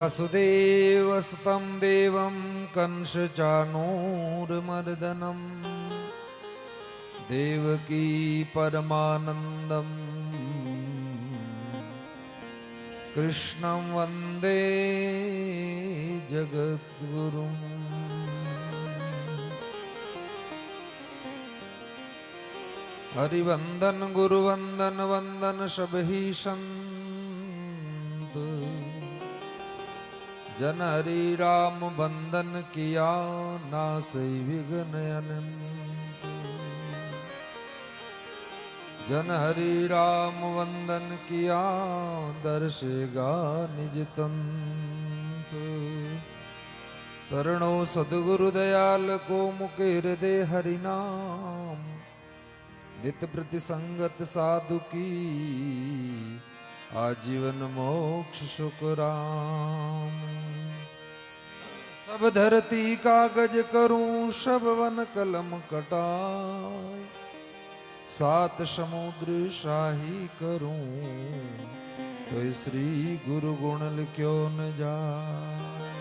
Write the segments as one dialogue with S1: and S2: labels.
S1: वसुदेवसुतं देवं कंसचाणूरमर्दनं देवकी परमानन्दं कृष्णं वन्दे जगद्गुरुं। हरिवंदन गुरुवंदन वंदन सबही संत, जन हरि राम बंदन किया नासै विघ्न अनंत। जन हरि राम वंदन किया दर्शेगा निज तंत। शरणो सद्गुरु दयाल को मुके हृदय हरि नाम, नित प्रति संगत साधु की आजीवन मोक्ष सुख राम। सब धरती कागज करूं सब वन कलम कटाए, सात समुद्र शाही करूं तो श्री गुरु गुण लिख्यो न जाए।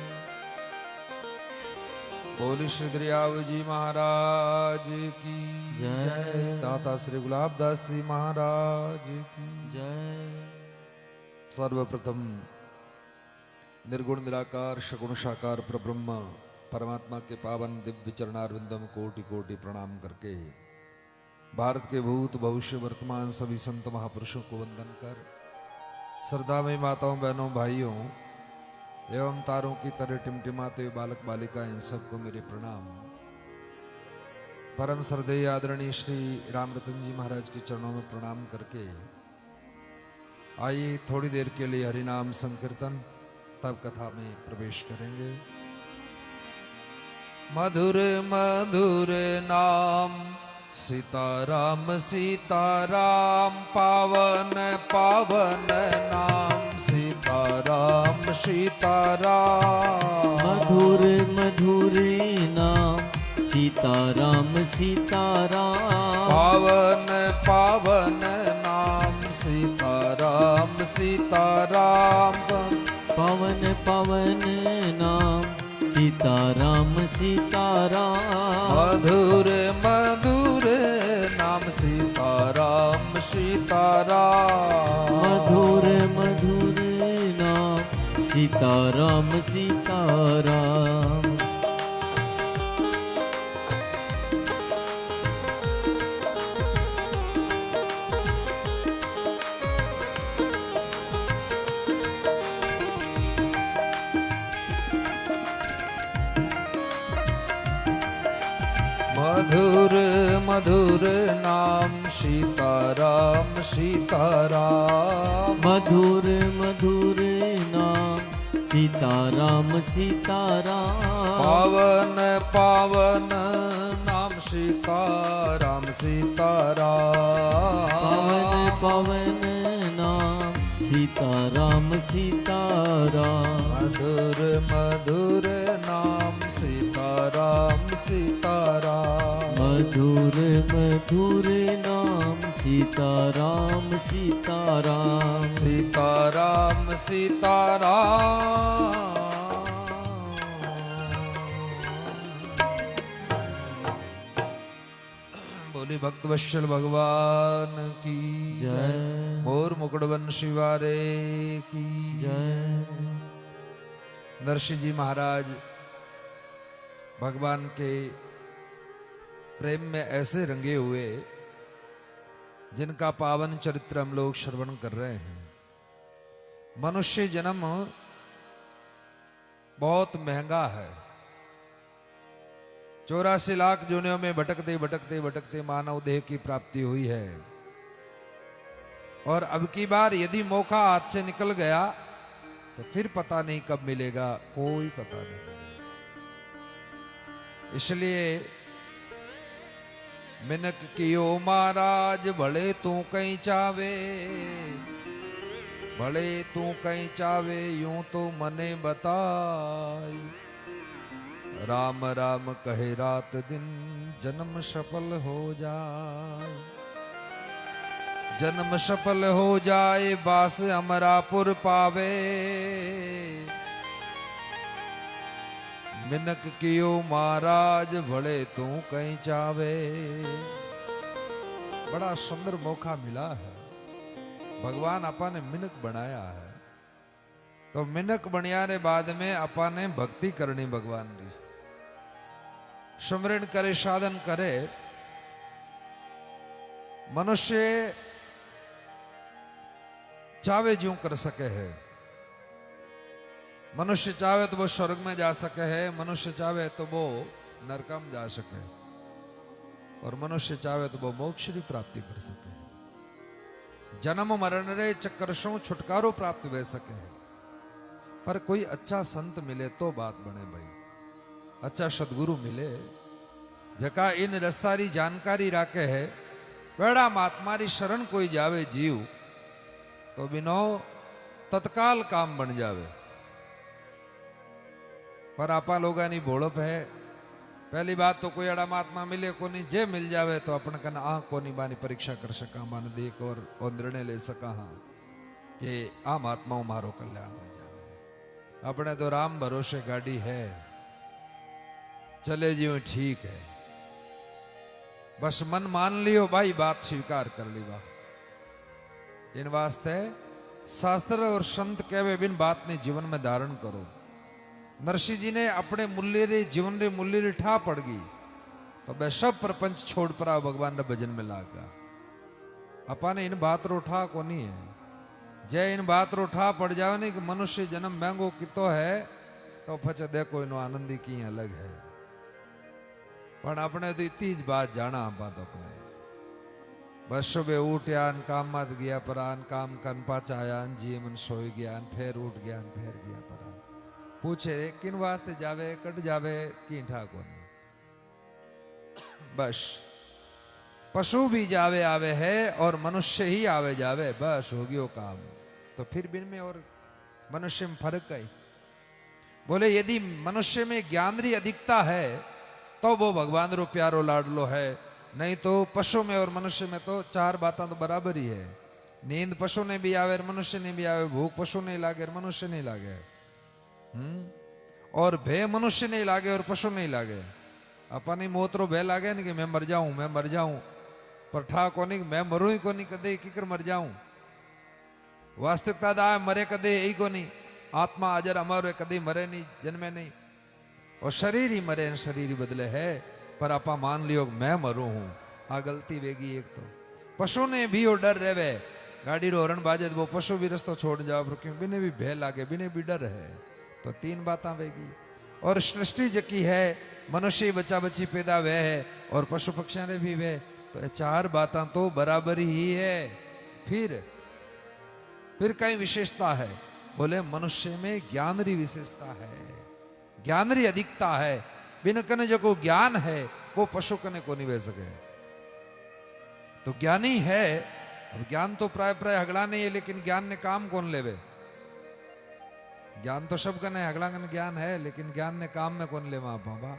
S1: बोली श्री दरियाव जी महाराज की जय। दाता श्री गुलाबदास जी महाराज की
S2: जय।
S1: सर्वप्रथम निर्गुण निराकार सगुण साकार परब्रह्म परमात्मा के पावन दिव्य चरणारविंदम कोटि कोटि प्रणाम करके भारत के भूत भविष्य वर्तमान सभी संत महापुरुषों को वंदन कर, श्रद्धामयी माताओं बहनों भाइयों एवं तारों की तरह टिमटिमाते हुए बालक बालिका इन सबको मेरे प्रणाम। परम श्रद्धेय आदरणीय श्री राम रतन जी महाराज के चरणों में प्रणाम करके आइए थोड़ी देर के लिए हरिनाम संकीर्तन तब कथा में प्रवेश करेंगे। मधुर मधुर नाम सीताराम सीताराम, पावन पावन नाम सीताराम सीताराम।
S2: मधुर मधुर नाम सीताराम सीताराम,
S1: पावन पावन नाम सीताराम सीताराम।
S2: पावन पावन नाम सीताराम सीताराम।
S1: मधुर मधुर नाम सीताराम सीताराम।
S2: मधुर मधुर नाम सीताराम सीताराम।
S1: मधुर मधुर नाम सीताराम सीताराम।
S2: मधुर मधुर नाम सीताराम सीताराम।
S1: पावन पावन नाम सीताराम सीताराम।
S2: पावन पावन नाम सीताराम सीताराम।
S1: मधुर मधुर नाम सीताराम सीताराम।
S2: मधुर मधुर नाम सीताराम सीताराम।
S1: सीताराम सीताराम। बोली भक्तवत्सल भगवान की
S2: जय।
S1: मोर मुकुटवंशी वारे की
S2: जय।
S1: नरसिंह जी महाराज भगवान के प्रेम में ऐसे रंगे हुए जिनका पावन चरित्र हम लोग श्रवण कर रहे हैं। मनुष्य जन्म बहुत महंगा है। 84 लाख योनियों में भटकते भटकते भटकते मानव देह की प्राप्ति हुई है, और अब की बार यदि मौका हाथ से निकल गया तो फिर पता नहीं कब मिलेगा, कोई पता नहीं। इसलिए मिनक कियो महाराज भले तू कहीं चावे, भले तू कहीं चावे यूं तो मने बताई। राम राम कहे रात दिन जन्म सफल हो जाए। जन्म सफल हो जाए बास अमरापुर पावे, मिनक कियो महाराज भले तू कहीं चावे। बड़ा सुंदर मौका मिला है, भगवान अपा ने मिनक बनाया है, तो मिनक बनिया रे बाद में अपा ने भक्ति करनी भगवान की, सुमरण करे साधन करे। मनुष्य चावे ज्यों कर सके है, मनुष्य चाहे तो वो स्वर्ग में जा सके है, मनुष्य चाहे तो वो नरक में जा सके, और मनुष्य चाहे तो वो मोक्ष की प्राप्ति कर सके, जन्म मरण रे चक्कर से छुटकारो प्राप्त हो सके। पर कोई अच्छा संत मिले तो बात बने भाई, अच्छा सदगुरु मिले जका इन रस्तारी जानकारी राखे है, वेड़ा महात्मारी शरण कोई जावे जीव तो बिनो तत्काल काम बन जावे। पर आपा लोगा नी भोड़प है, पहली बात तो कोई अड़ा महात्मा मिले को नहीं, जे मिल जावे तो अपन कन आ को नहीं बानी परीक्षा कर सका, मान देख और निर्णय ले सका हाँ कि आ महात्माओं मारो कल्याण हो जावे। अपने तो राम भरोसे गाड़ी है, चले जीव ठीक है, बस मन मान लियो भाई, बात स्वीकार कर ली बा। इन वास्ते शास्त्र और संत कहवे बिन बात ने जीवन में धारण करो। नरसिंह जी ने अपने मूल्य रे जीवन रे मूल्य रे ठा पड़ गई तो वह सब प्रपंच छोड़ पड़ा भगवान ने भजन में लागा। अपा ने इन बात रो ठा को नहीं है, जय इन बात रो ठा पड़ जावे नहीं कि मनुष्य जन्म महंगो कितो है तो फचे देखो इनो आनंदी की अलग है। पर अपने तो इतनी ज बात जाना बात अपने बस सुबह उठया काम मत गया परान काम कन पाचा आया जीवन सोई गया फिर उठ गया फिर गया परा पूछे किन वास्ते जावे कट जावे की ठाको नहीं। बस पशु भी जावे आवे है और मनुष्य ही आवे जावे, बस हो गयो काम। तो फिर बिन में और मनुष्य में फर्क है। बोले यदि मनुष्य में ज्ञान री अधिकता है तो वो भगवान रो प्यारो लाडलो है, नहीं तो पशु में और मनुष्य में तो चार बातें तो बराबर ही है। नींद पशु ने भी आवे और मनुष्य ने भी आवे, भूख पशु नहीं लागे और मनुष्य नहीं लागे, और भय मनुष्य नहीं लागे और पशु नहीं लागे। अपनी मौत रो भय लागे नहीं कि मैं मर जाऊं, पर ठा को नहीं मैं मरू ही को नहीं, कदे किकर मर जाऊं। वास्तविकता दा मरे कदे यही को नहीं, आत्मा अजर अमर है, कदे मरे नहीं जन्मे नहीं, और शरीर ही मरे शरीर ही बदले है। पर आपा मान लियो मैं मरू हूं, आ गलती वेगी। एक तो पशु ने भी वो डर रहे, गाड़ी रो हरण बाजे वो पशु भी रस्तो छोड़ जाओ क्यों बिने भी भय लागे बिने भी डर है, तो तीन बातें वेगी। और सृष्टि जकी है मनुष्य बच्चा बच्ची पैदा वे है और पशु पक्षियों ने भी वे, तो चार बातें तो बराबर ही है। फिर कई विशेषता है, बोले मनुष्य में ज्ञान री विशेषता है, ज्ञान री अधिकता है। बिन कने जो को ज्ञान है वो पशु कने को नहीं वे सके, तो ज्ञानी है। अब ज्ञान तो प्राय हगड़ा नहीं है, लेकिन ज्ञान ने काम कौन लेवे? ज्ञान तो सब कने हगड़ा कने ज्ञान है, लेकिन ज्ञान ने काम में कौन ले बाबा?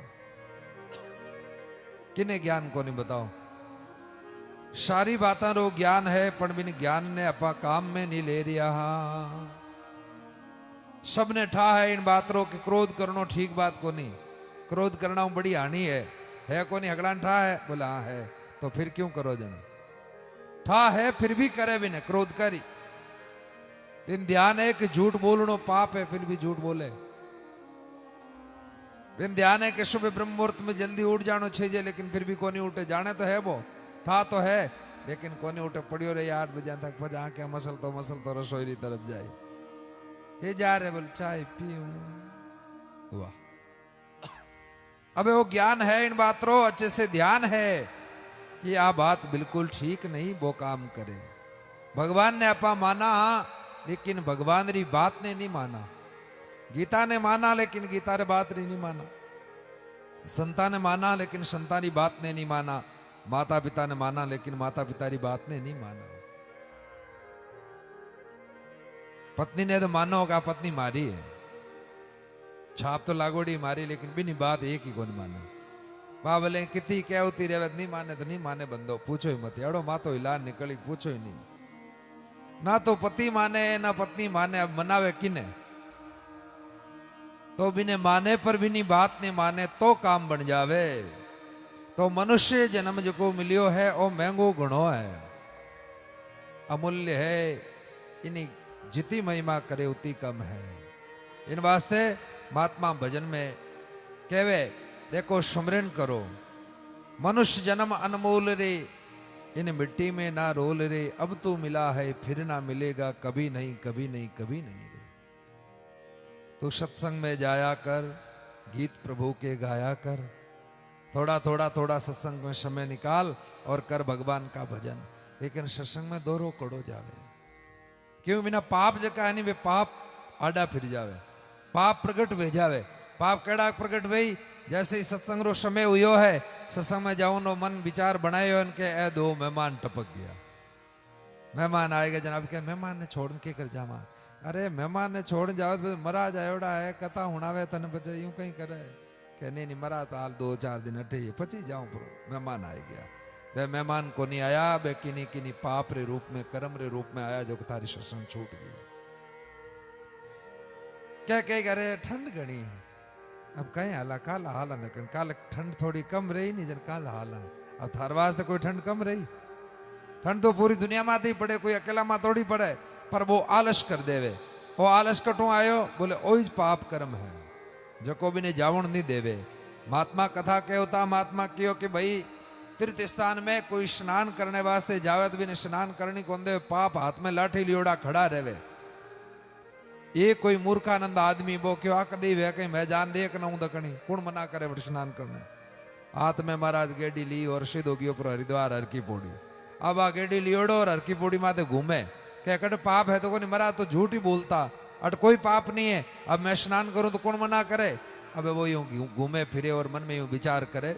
S1: किने ज्ञान को नहीं बताओ? सारी बातें रो ज्ञान है, पर बिन ज्ञान ने अपा काम में नहीं ले रिया। सबने ठा है इन बात रो कि क्रोध करनो ठीक बात को नहीं, क्रोध करना बड़ी हानि है को नहीं? हगड़ान ठा है? बोला हाँ है, तो फिर क्यों करो जन? ठा है फिर भी करे भी ने क्रोध करी। इन ध्यान है कि झूठ बोलनो पाप है, फिर भी झूठ बोले। इन ध्यान है कि सुबह ब्रह्म मुहूर्त में जल्दी उठ जानो चाहिए, लेकिन फिर भी को नहीं उठे। जाने तो है वो ठा तो है, लेकिन को नहीं उठे। पड़ियो रे 8 बजे तक बजा के मसल तो रसोई की तरफ जाए, ये जा रहे बोल चाय पीऊं हुआ। अबे वो ज्ञान है इन बात रो, अच्छे से ध्यान है कि आ बात बिल्कुल ठीक नहीं, वो काम करे। भगवान ने अपा माना, लेकिन भगवान री बात ने नहीं माना। गीता ने माना, लेकिन गीता रे बात री नहीं माना। संता ने माना, लेकिन संता री बात ने नहीं माना। माता पिता ने माना, लेकिन माता पिता री बात ने नहीं माना। पत्नी ने तो मानो होगा पत्नी मारी है, छाप तो लागोड़ी मारी, लेकिन बिनी बात एक ही कौन माने। बाबले कितनी क्या होती रहे, नहीं माने तो नहीं माने, बंदो पूछो ही मत। एड़ो मातो हिला निकली, पूछो ही नहीं। ना तो पति माने ना पत्नी माने, अब मनावे किने? तो बिने माने पर भी नहीं बात नहीं माने तो काम बन जावे। तो मनुष्य जन्म जो मिलियो है वो महंगो घणो है, अमूल्य है। इन्हीं जितनी महिमा करे उतनी कम है। इन वास्ते महात्मा भजन में कहवे देखो सुमरन करो, मनुष्य जन्म अनमोल रे, इन मिट्टी में ना रोल रे, अब तू मिला है फिर ना मिलेगा, कभी नहीं कभी नहीं कभी नहीं रे। तू सत्संग में जाया कर, गीत प्रभु के गाया कर, थोड़ा थोड़ा थोड़ा सत्संग में समय निकाल और कर भगवान का भजन। लेकिन सत्संग में दोरो कड़ो जावे, क्यों बिना पाप जका है नहीं वे पाप आडा फिर जावे, पाप प्रगट वे जावे। पाप केड़ा प्रगट भई, जैसे ही सत्संग रो समय हुयो है, सत्संग में जाऊं नो मन विचार बनायो इनके ए दो मेहमान टपक गया, मेहमान आएगा जनाब के मेहमान ने छोड़ के कर जावा। अरे मेहमान ने छोड़ जाओ तो मरा जायोड़ा है, कथा हुणावे तन बचे यूं कहीं करे के नहीं मरा तो हाल 2-4 दिन हटे पची जाऊं पर मेहमान आ गया। वे मेहमान को नहीं आया, वे किनी किनी पाप रे रूप में कर्म रे रूप में आया जो थारी सत्संग छूट गई। क्या कह अरे ठंड घनी अब कहीं हाला काल हाल काल ठंड थोड़ी कम रही नहीं जन काल हाल। अब थार वास्ते कोई ठंड कम रही, ठंड तो पूरी दुनिया में ही पड़े, कोई अकेला में थोड़ी पड़े। पर वो आलस कर देवे, वो आलस कटू आयो बोले ओज पाप कर्म है जो को भी ने जावण नहीं देवे। महात्मा कथा के होता महात्मा कियो कि भाई तीर्थ स्थान में कोई स्नान करने वास्ते जावे तो भी ने स्नान करनी कौन दे, पाप हाथ में लाठी लियोड़ा खड़ा रहे। ये कोई मूर्खानंद आदमी बो क्यों आ कदी वे कहीं मैं जान देख ना दकनी कौन मना करे बट स्नान करने। हाथ में महाराज गेडी ली और सीधो गयो पर हरिद्वार हर की पौड़ी। अब आ गेडी लियोड़ो और हर की पौड़ी माते घूमे क्या कट पाप है तो कोई मरा तो झूठ ही बोलता, अट कोई पाप नहीं है। अब मैं स्नान करूं तो कौन मना करे। अब वो यूं घूमे फिरे और मन में यूं विचार करे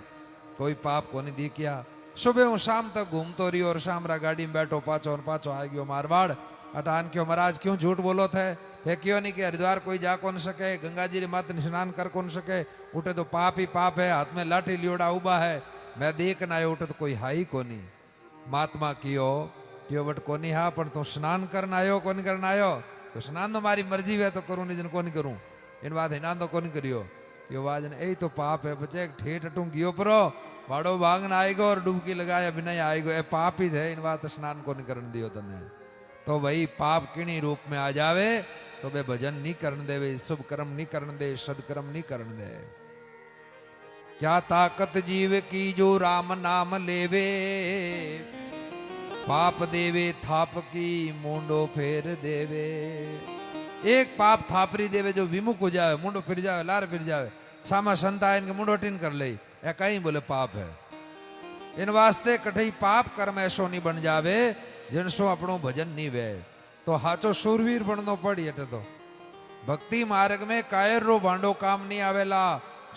S1: कोई पाप को नहीं दी किया। सुबह हूँ शाम तक घूमतो रही और शाम रा गाड़ी में बैठो पाचो और पाचो आ गयो मारवाड़। अटान क्यों महाराज क्यों झूठ बोलो थे, है क्यों नहीं कि हरिद्वार कोई जा कौन सके, गंगा जी मात स्नान कर कौन सके, उठे तो पाप ही पाप है, हाथ में लाठी लियोड़ा उबा है, मैं देख ना आयो उठे तो कोई हाई को नहीं। महात्मा कियो बट कोनी हा पर तू स्नान करना आयो कौन करना आयो, तो स्नान तो मारी मर्जी है तो करूं नहीं जन कौन करूं। इन बात हिना तो कौन करियो कि वाज ने यही तो पाप है बच्चे ठेठ अटू गियो परो वाड़ो भागन आएगो और डुबकी लगाया बिना ही आएगो, ए पाप ही थे। इन बात स्नान कौन करन दियो तने। तो भाई पाप किणी रूप में आ जावे तो बे भजन नहीं करन देवे, शुभ कर्म नहीं करन दे, सदकर्म नहीं करन दे। क्या ताकत जीव की जो राम नाम लेवे, पाप देवे थाप की मुंडो फेर देवे। एक पाप थापरी देवे जो विमुख हो जावे, मुंडो फिर जावे, लार फिर जावे, सामा संता इनके मुंडो टिन कर ले, या कहीं बोले पाप है। इन वास्ते कठई पाप कर्म ऐसो नहीं बन जावे जिनसो अपनो भजन नहीं वे। तो हाचो शूरवीर बननो पड़ी अटे तो भक्ति मार्ग में कायर रो भांडो काम नहीं आवेला,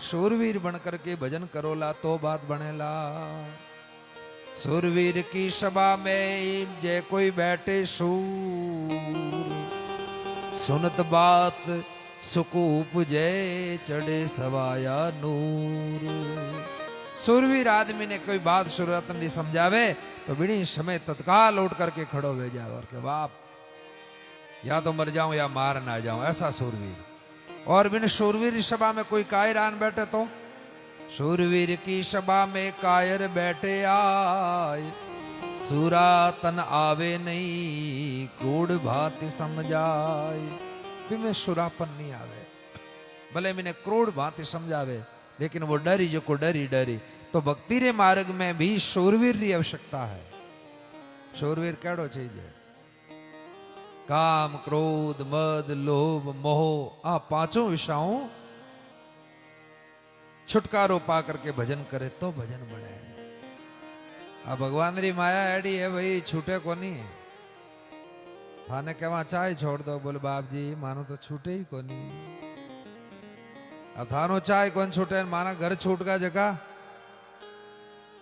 S1: शूरवीर बन करके भजन करोला तो बात बनेला। सुरवीर की सभा में जय कोई बैठे सूर, सुनत बात सुकूप जय चढ़े सवाया नूर। सुरवीर आदमी ने कोई बात शुरुआत नहीं समझावे तो बिनी समय तत्काल उठ करके खड़ो हो जाए और के बाप या तो मर जाऊं या मार ना जाऊं, ऐसा सुरवीर। और बिन सुरवीर सभा में कोई कायर आन बैठे तो शूरवीर की सभा में कायर बैठे आए, सूरा तन आवे नहीं क्रोध भांति समझाए। भी मैं सुरापन नहीं आवे, भले मैंने क्रोध भांति समझावे लेकिन वो डरी जो को डरी डरी। तो भक्ति रे मार्ग में भी शूरवीर की आवश्यकता है। शूरवीर केड़ो चाहिए, काम क्रोध मद लोभ मोह आ पांचों विषयों छुटकारो पा करके भजन करे तो भजन बने। अब भगवान री माया एडी है भाई छूटे को नहीं। थाने कहवा चाय छोड़ दो, बोले बाप जी मानो तो छूटे ही को नहीं। अब थानो चाय कौन छूटे, माना घर छूट गया जगह,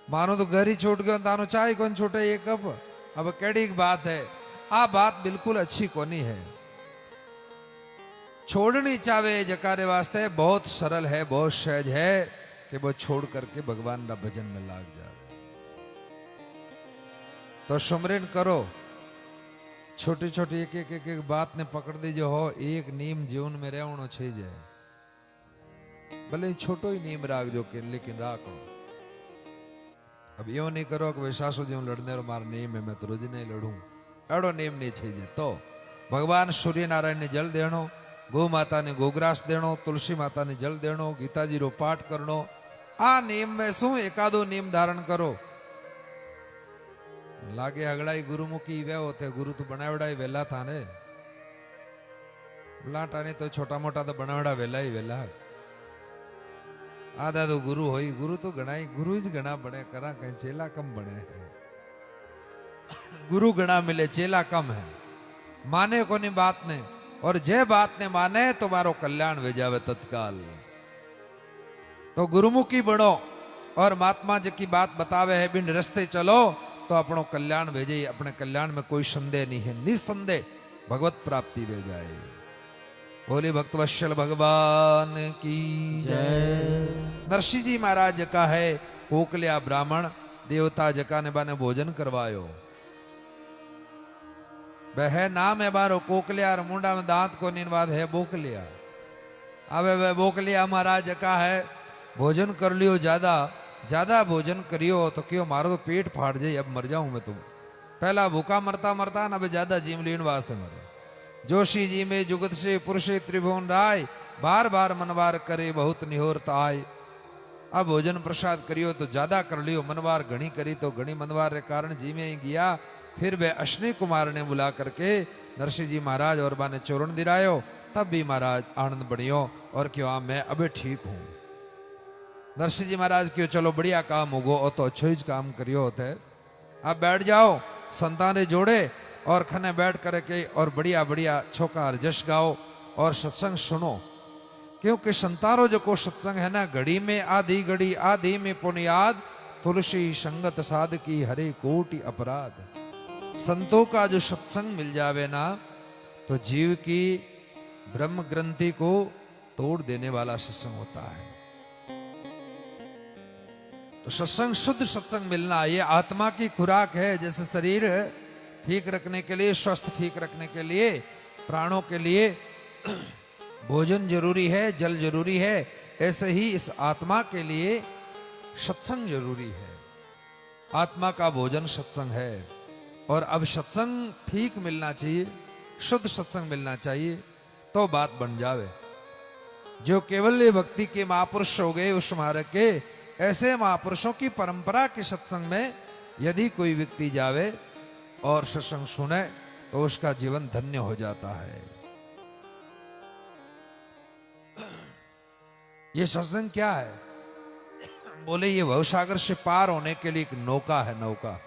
S1: मानो तो घर ही छूट गयो, थानो चाय कौन छूटे ये कब। अब केड़ी बात है, आ बात बिल्कुल अच्छी को नहीं है। छोड़नी चावे जकारे वास्ते बहुत सरल है, बहुत सहज है कि वो छोड़ करके भगवान का भजन में लाग जाए। तो सुमरन करो, छोटी छोटी एक एक बात ने पकड़ दी जो हो, एक नीम जीवन में रहनो चाहिए। भले ही छोटो ही नियम राख जो के लेकिन राखो। अब यो नहीं करो कि भाई सासू जी लड़ने रो मार नियम है मैं तो रोज नहीं लड़ू, एड़ो नियम नहीं चाहिए। तो भगवान सूर्य नारायण ने जल देनो, गौ माता ने गोग्रास देनो, तुलसी माता ने जल देनो, गीता जी रो पाठ करनो। आ नियम में शू एकादो नियम धारण करो। लागे अगड़ाई गुरुमुखी वे होते गुरु तो बनावड़ा ही वेला था ने, लाटा ने तो छोटा मोटा तो बनावड़ा वेला ही वेला। आधा तो गुरु होई, गुरु तो गणा ही गुरु ही गणा बने करा, कहीं चेला कम बने हैं। गुरु गणा मिले चेला कम है। माने को नहीं बात ने, और जे बात ने माने तो मारो कल्याण वे जावे तत्काल। तो गुरुमुखी बनो और महात्मा जी की बात बतावे है बिन रस्ते चलो तो अपनो कल्याण भेजे। अपने कल्याण में कोई संदेह नहीं है, निसंदेह भगवत प्राप्ति वे जाए। बोले भक्तवत्सल भगवान की
S2: जय।
S1: नरसिंह जी महाराज का है कोकलिया ब्राह्मण देवता जका ने बाने भोजन करवायो। वह नाम है बारो कोकलिया और मुंडा में दांत को निनवाद है बोकलिया। अबे वह बोकलिया महाराज का है भोजन कर लियो, ज्यादा भोजन करियो तो क्यों मारो तो पेट फाड़ जाए, अब मर जाऊं मैं तुम। पहला भूखा मरता मरता ना ज्यादा जीम लीन वास्ते मरे। जोशी जी में जुगत से पुरुष त्रिभुवन राय, बार बार मनवार करे बहुत निहोरता आय। अब भोजन प्रसाद करियो तो ज्यादा कर लियो, मनवार घणी करी तो घणी मनवार के कारण जी में ही गया। फिर वे अश्विनी कुमार ने बुला करके नरसिंह जी महाराज और बाने चोरण दिलायो। तब भी महाराज आनंद बढ़ियो और क्यों आ मैं अबे ठीक हूं। नरसिंह जी महाराज क्यों चलो बढ़िया काम होगो और तो अच्छो ही काम करियो होते। अब बैठ जाओ संताने जोड़े और खने बैठ करके और बढ़िया बढ़िया छोकार जश गाओ और सत्संग सुनो। क्योंकि संतारो जो को सत्संग है ना, घड़ी में आधी घड़ी आधी में पुनियाद, तुलसी संगत साध की हरे कोटि अपराध। संतों का जो सत्संग मिल जावे ना तो जीव की ब्रह्म ग्रंथि को तोड़ देने वाला सत्संग होता है। तो सत्संग शुद्ध सत्संग मिलना ये आत्मा की खुराक है। जैसे शरीर ठीक रखने के लिए, स्वस्थ ठीक रखने के लिए, प्राणों के लिए भोजन जरूरी है, जल जरूरी है, ऐसे ही इस आत्मा के लिए सत्संग जरूरी है। आत्मा का भोजन सत्संग है। और अब सत्संग ठीक मिलना चाहिए, शुद्ध सत्संग मिलना चाहिए तो बात बन जावे। जो केवल भक्ति के महापुरुष हो गए उस मार्ग के, ऐसे महापुरुषों की परंपरा के सत्संग में यदि कोई व्यक्ति जावे और सत्संग सुने तो उसका जीवन धन्य हो जाता है। ये सत्संग क्या है? बोले ये भवसागर से पार होने के लिए एक नौका है, नौका।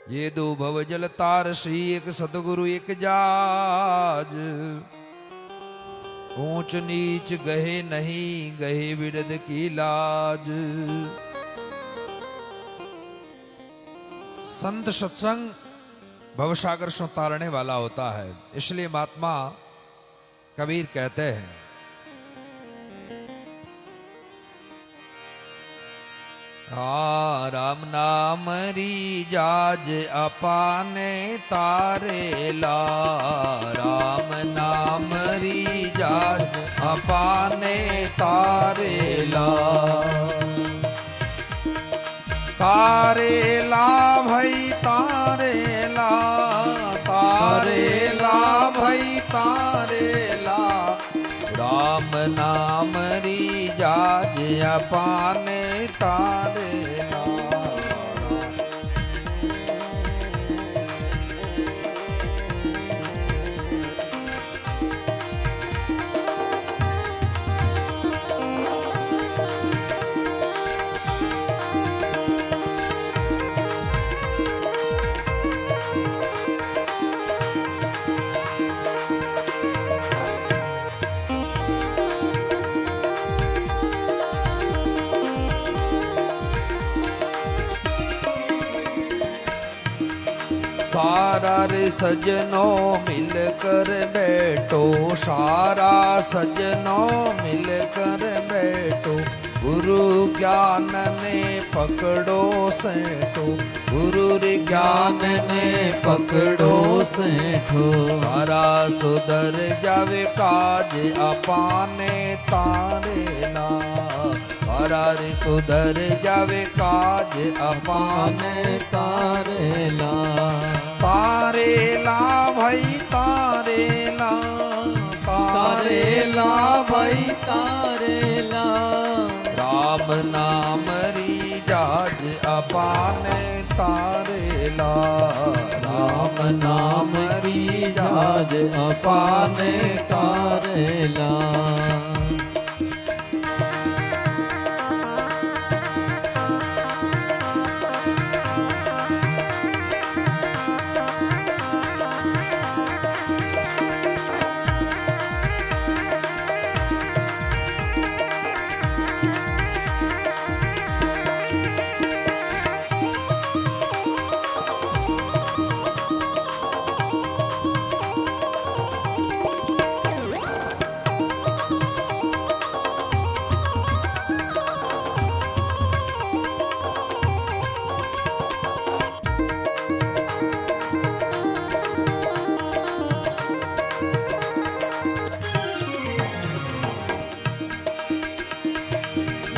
S1: ये दो भव जल तार सी, एक सतगुरु एक जाज। ऊंच नीच गहे नहीं, गहे विरद की लाज। संत सत्संग भवसागर से तारने वाला होता है। इसलिए महात्मा कबीर कहते हैं, राम नाम री जाज अपाने तारेला। राम नाम री जाज अपाने तारेला। तारेला भाई तारेला, तारेला भाई तारेला। राम नाम री जाज अपाने तारेला। सारा रे सजनों मिलकर बैठो, सारा सजनों मिलकर बैठो। गुरु
S3: गुरु ज्ञान ने पकड़ो सेठो, गुरु रे
S2: ज्ञान ने पकड़ो सेठो,
S3: सारा सुधर जावे काज अपाने तारे ला, सारा रे सुधर जावे काज अपाने
S2: तारे ला,
S3: तारे ला भाई तारे ला, तारे ला भाई
S2: तारे ला,
S3: राम नाम री जाज अपाने तारे ला, राम नाम री जाज अपाने
S2: तारे ला।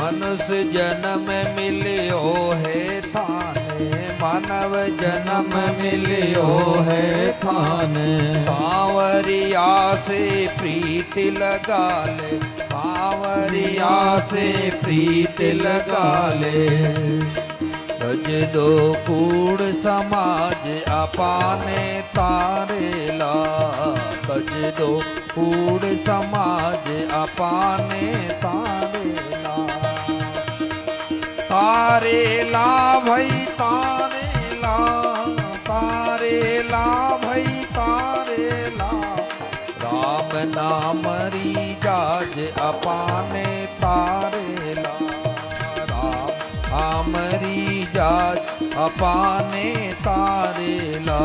S3: मनुष्य जन्म मिलियो है थाने, मानव जन्म मिलियो है थाने, सांवरिया से प्रीति लगा ले, सांवरिया से प्रीति लगा ले, तज दो कूड़ समाज अपाने तारे ला, तज दो कूड़ समाज अपाने तारे ला, तारे ला भाई तारे ला, तारे ला भाई तारे ला, राम नाम री जाज अपाने तारे ला, राम री जाज अपाने तारे ला।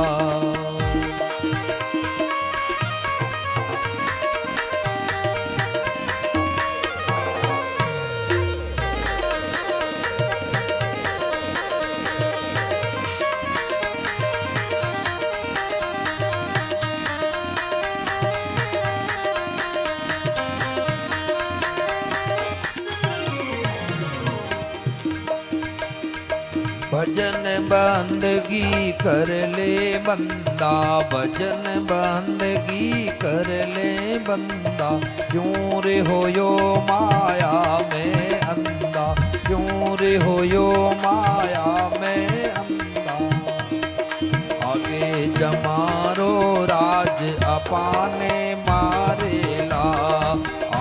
S3: भजन बंदगी कर ले बंदा, भजन बंदगी कर ले बंदा, क्यों रे होयो माया में अंधा, क्यों रे होयो माया में अंधा, आगे जमारो राज अपाने मारेला,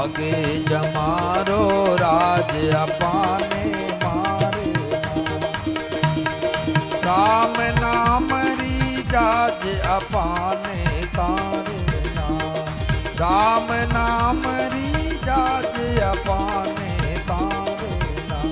S3: आगे जमारो राज अपाने राम नाम री जाज अपाने तारे ला, राम नाम री जाज अपाने तारे ला।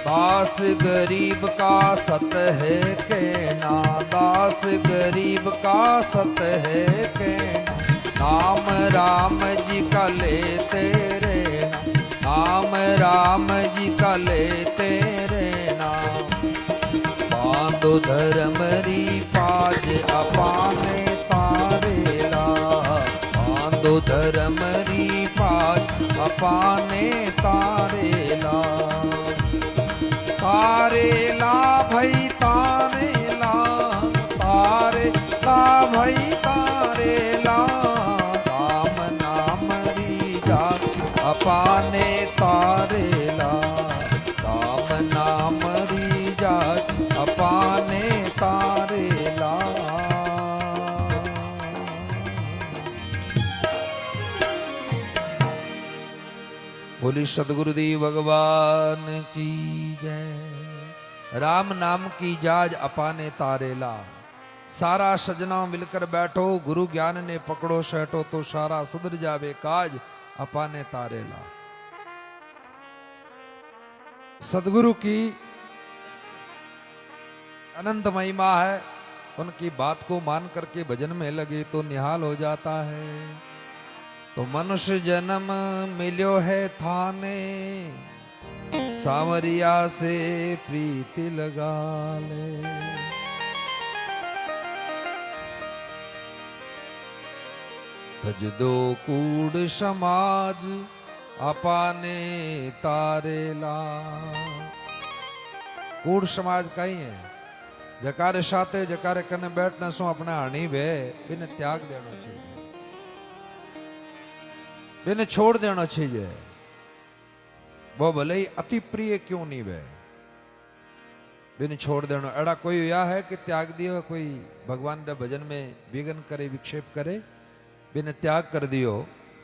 S3: दास गरीब का सत है कहना, दास गरीब का सत है कहना, नाम राम जी का लेते रहना, नाम राम जी का लेते रहना, बांधो धर्म री पाज अपाने तारे ला, बांधो धर्म री पाज अपाने तारे ला, तारे ला भाई तारे ला, तारे ला भाई तारे ला, राम नाम री जात अपाने तारे ला, राम नाम बोली सदगुरुदेव भगवान की जय। राम नाम की जाज अपाने तारेला, सारा सजना मिलकर बैठो, गुरु ज्ञान ने पकड़ो सैठो, तो सारा सुधर जावे काज अपाने तारेला। सदगुरु की अनंत महिमा है, उनकी बात को मान करके भजन में लगे तो निहाल हो जाता है। तो मनुष्य जन्म मिलो है थाने, सांवरिया से प्रीति लगा ले। भज दो कूड़ समाज अपाने तारेला। कूड़ समाज कहीं है, जकारे साथे जकारे कने बैठना सो अपने हानि वे बिने त्याग देना चाहिए, बिने छोड़ देना चाहिए। वो भले ही अति प्रिय क्यों नहीं वे, बिने छोड़ देना। एड़ा कोई या है कि त्याग दियो, कोई भगवान के भजन में विघ्न करे विक्षेप करे, बिने त्याग कर दियो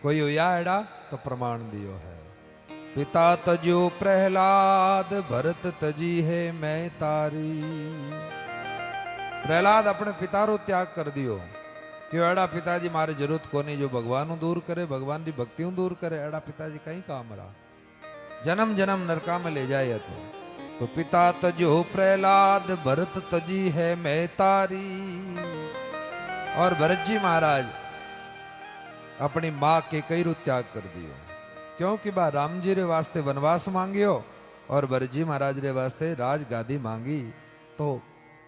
S3: कोई या एड़ा तो प्रमाण दियो है। पिता तजो प्रहलाद भरत तजी है मैं तारी। प्रहलाद अपने पिता रो त्याग कर दियो कि एड़ा पिताजी मारे जरूरत को नहीं, जो भगवान दूर करे, भगवान की भक्ति दूर करे, एड़ा पिताजी कहीं काम रहा, जन्म जन्म नरका में ले जाए। तो पिता तजो प्रहलाद भरत तजी है मैं तारी। और भरत जी महाराज अपनी माँ के कई रू त्याग कर दियो, क्योंकि बा राम जी रे वास्ते वनवास मांगियो और भरत जी महाराज रे वास्ते राज गादी मांगी, तो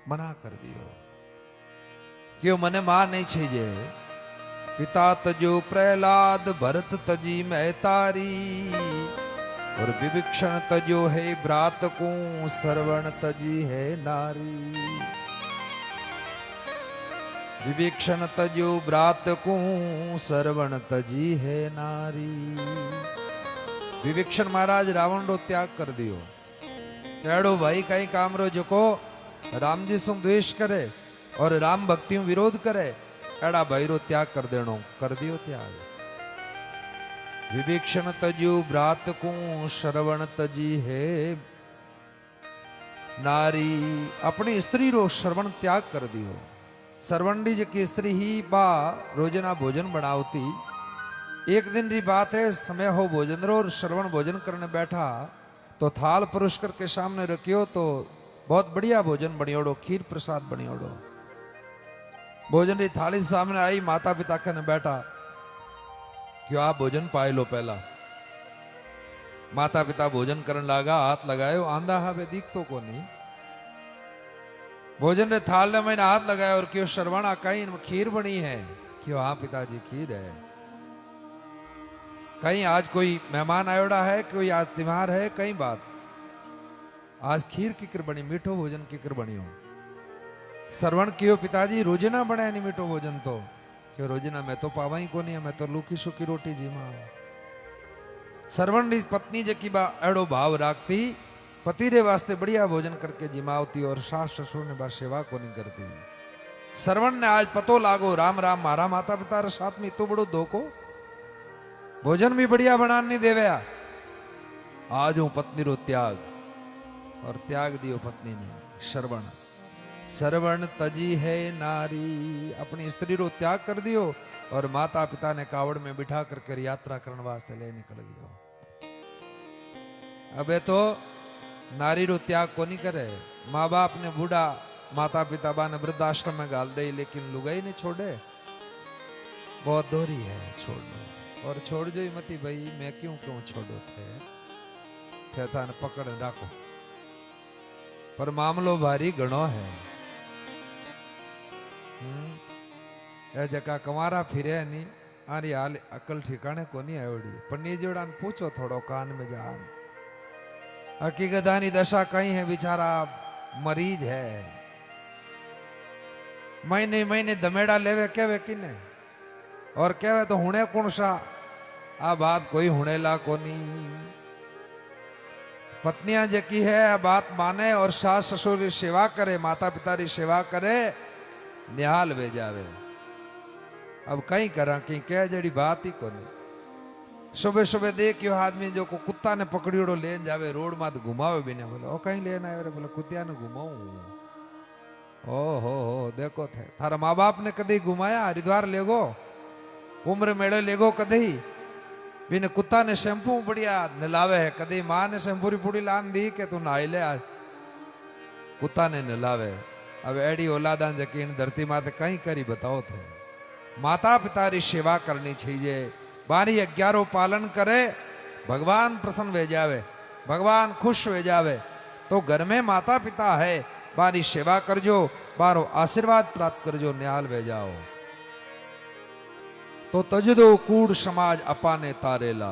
S3: मना कर दियो क्यों मने मां नहीं छीजे। पिता तजो प्रहलाद भरत तजी मैं तारी, और विभीषण तजो है भ्रात को श्रवण तजी है नारी। विभीषण तजो भ्रात को श्रवण तजी है नारी। विभीषण महाराज रावण रो त्याग कर दियो, एड़ो भाई कई काम रो जो राम जी सुन द्वेष करे और राम भक्ति विरोध करे, एड़ा भाई रो त्याग कर देनो, कर दियो त्याग। विभीषण तजु भ्रात को श्रवण तजी है नारी। अपनी स्त्री रो श्रवण त्याग कर दियो। श्रवण जी की स्त्री ही बा रोजना भोजन बनावती। एक दिन की बात है, समय हो भोजन रो और श्रवण भोजन करने बैठा तो थाल परोस करके सामने रखियो, तो बहुत बढ़िया भोजन बनियोड़ो, खीर प्रसाद बनियोड़ो। भोजन की थाली सामने आई, माता पिता कने बैठा क्यों आप भोजन पाए लो। पहला माता पिता भोजन करने लगा, हाथ लगायो, आंधा हावे दिख तो को नहीं। भोजन रे थाल ने मैंने हाथ लगाया और क्यों श्रवण कहीं खीर बनी है, क्यों हाँ पिताजी खीर है। कहीं आज कोई मेहमान आयोड़ा है, कोई आज त्योहार है, कहीं बात आज खीर किकर बनी, मीठो भोजन किकर बनी हो। श्रवण कियो पिताजी रोजना बने नहीं मीठो भोजन, तो क्यों रोजना मैं तो पावा ही को नहीं, मैं तो लूकी सूकी रोटी जीमा। श्रवण री पत्नी जकी बा एड़ो भाव राखती, पति रे वास्ते बढ़िया भोजन करके जिमावती और सास ससुर ने बा सेवा को नहीं करती। श्रवण ने आज पतो लागो राम राम मारा माता पिता रे साथ में तो बड़ो धोखो, भोजन भी बढ़िया बनाने नहीं देवे। आज हूं पत्नी रो त्याग, और त्याग दियो पत्नी ने। श्रवण श्रवण तजी है नारी। अपनी स्त्री रो त्याग कर दियो और माता पिता ने कावड़ में बिठा करके यात्रा करने वास्ते ले निकल गयो। अबे तो नारी रो त्याग को नहीं करे। माँ बाप ने बूढ़ा माता पिता बा ने वृद्धाश्रम में गाल दे, लेकिन लुगाई ने छोड़े, बहुत दोहरी है छोड़ दो। और छोड़ जो मती भाई, मैं क्यों क्यों छोड़ो थे था ने पकड़ राखो, पर मामलो भारी घणो है। ए जका कमारा फिरे नहीं, आरी हाल अकल ठिकाने को नहीं आवड़ी। पन्नी जोड़ा पूछो थोड़ो कान में जान, हकीकत आनी दशा कहीं है, बेचारा मरीज है। महीने महीने दमेड़ा लेवे केवे किने, और केवे तो हुणे कौन सा, आ बात कोई हुणेला कोनी। पत्नियां जकी है आ बात माने और सास ससुर की सेवा करे, माता पिता की सेवा करे, निहाल वे जावे। अब कहीं करा कि कह जड़ी बात ही कोनी। सुबह सुबह देखियो आदमी जो को कुत्ता ने पकड़ियोड़ो लेन जावे रोड में तो घुमावे भी नहीं बोले ओ कहीं लेन आयो रे बोले कुत्तिया ने घुमाऊं ओ हो देखो थे थारा माँ बाप ने कदी घुमाया हरिद्वार लेगो उम्र मेड़े लेगो कदी बिन कुत्ता ने शैम्पू बढ़िया नलावे है कदी माँ ने शैम्पू री पूरी लान दी के तू नहाई ले आज कुत्ता ने नलावे अब एडी औलादा जकीन धरती माते कहीं करी बताओ थे माता पिता री सेवा करनी चाहिए बारी 11 पालन करे भगवान प्रसन्न हो जावे भगवान खुश हो जावे तो घर में माता पिता है बारी सेवा करजो बारो आशीर्वाद प्राप्त करजो न्याल वे जाओ तो तजदो कूड़ समाज अपाने तारेला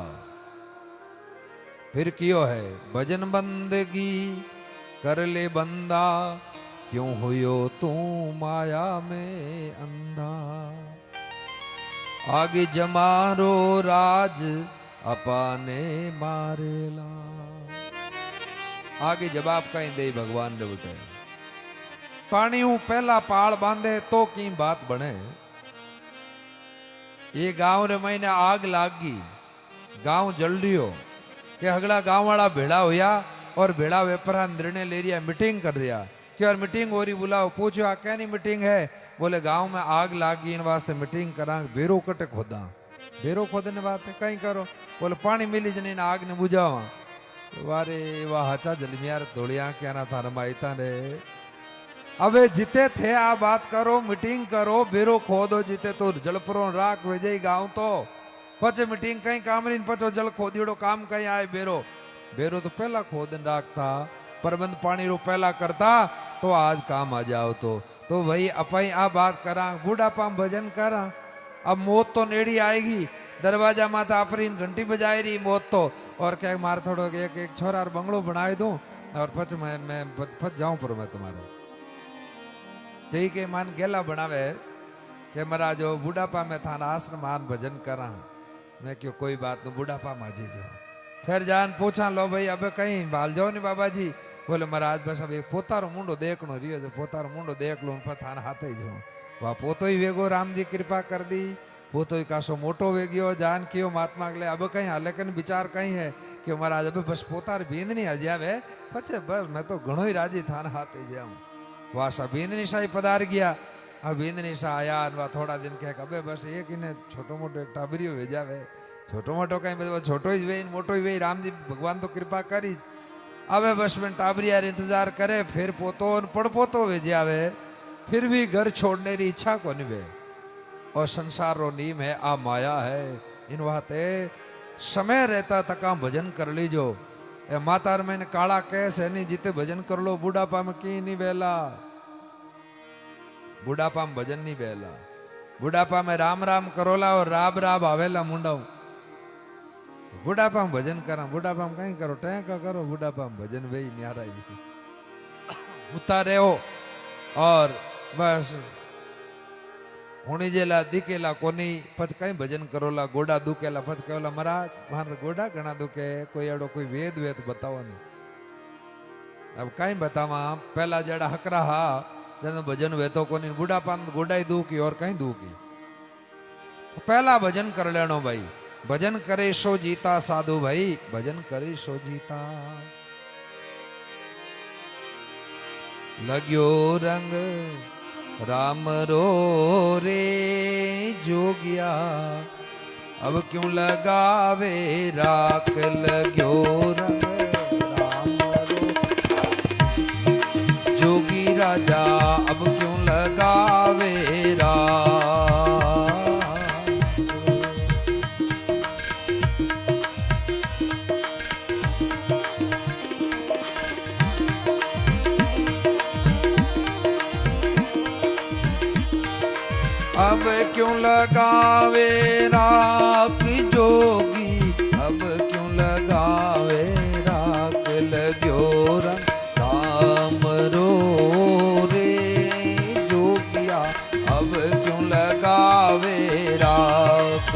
S3: फिर कियो है भजन बंदगी कर ले बंदा क्यों हुयो तू माया में अंधा आगे जमारो राज अपाने मारेला आगे जवाब कहीं दे भगवान ने उठे पानी हूं पहला पाल बांधे तो की बात बने ये गांव रे महीने आग लागी गांव जल रियो के अगला गांव वाला भेड़ा होया और भेड़ा वेपरा निर्णय ले रिया मीटिंग कर रिया कि और मीटिंग हो रही बुलाओ पूछो आ क्या नहीं मीटिंग है बोले गांव में आग लागी इन वास्ते मीटिंग करा बेरो कटे खोदा बेरो खोदने वास्ते कहीं करो बोले पानी मिली जनी आग ने बुझावा वारे वाह हचा जलमियार धोलिया क्या ना था रमाइता ने अबे जीते थे आ बात करो मीटिंग करो बेरो खोदो जीते तो जलपरो राख भेजे गांव तो पचे मीटिंग कहीं काम नहीं पचो जल खोदियोड़ो काम कहीं आए बेरो बेरो तो पहला खोदन राखता प्रबंध पानी रो पहला करता तो आज काम आ जाओ तो भाई अपई आ बात करा बुढ़ापा भजन करा अब मौत तो नेड़ी आएगी दरवाजा माता अपनी घंटी बजाई रही मौत तो और क्या मार थोड़ो एक छोरा और बंगलो बनाए दूं और पच मैं फंस जाऊं पर मैं तुम्हारे ठीक है मान गेला बनावे के मरा जो बुढ़ापा में थाना आश्रम आन भजन करा मैं क्यों कोई बात नहीं बुढ़ापा माजी जो फिर जान पूछा लो भाई अब कहीं बाल जाओ नहीं बाबा जी बोले महाराज बस अब एक पोतारो मुंडो देखनो रियो जो पोतारो मुंडो देख लो पर थाना हाथ ही जाओ वह पोतो ही वेगो राम जी कृपा कर दी पोतो ही कासो मोटो वेगियो जान कियो महात्मा अगले अब कहीं लेकिन विचार कहीं है कि महाराज अब बस पोतार बींदनी आ जावे पचे बस मैं तो घणो ही राजी थाना हाथ ही जाऊं वासा बींदनी शाही पधार गया अब बींदनी शाह आया वह थोड़ा दिन कह अबे बस एक इन्हें छोटो मोटो एक टाबरियो भेजावे छोटो मोटो कहीं छोटो ही वे मोटो ही वे राम जी भगवान तो कृपा करी अबे बस में टाबरियार इंतजार करे फिर पोतो पड़ पोतो वे जावे फिर भी घर छोड़ने की इच्छा को नहीं वे और संसार रो नीम है आ माया है इन वाते समय रहता तका भजन कर लीजो ए मातार मैंने काला कैसे नहीं जीते भजन कर लो बुढ़ापा में की नहीं बेला बुढ़ापा में भजन नहीं बेला बुढ़ापा में राम राम करोला और राब राब आवेला मुंडाऊ बुढ़ापा में भजन करा बुढ़ापा में कहीं करो टैंका करो बुढ़ापा में भजन वही न्यारा ही उतारे हो और बस हुणी जेला दिकेला कोनी पच कहीं भजन करोला गोडा दुकेला पच कहोला महाराज वहां गोडा घना दुके कोई एडो कोई वेद वेद बताओ नहीं अब कहीं बतावा पहला जड़ा हकरा हा जन भजन वेतो कोनी बुढ़ापा में गोडा ही दुकी और कहीं दुकी पहला भजन कर लेनो भाई भजन करे सो जीता साधु भाई भजन करे सो जीता लग्यो रंग राम रो रे जोगिया अब क्यों लगावे राख लग्यो रंग राम रो जोगी राजा अब क्यों लगावे राख अब क्यों लगावे राख जोगी अब क्यों लगावे राख लग्यो रंग राम रो रे जोगिया अब क्यों लगावे राख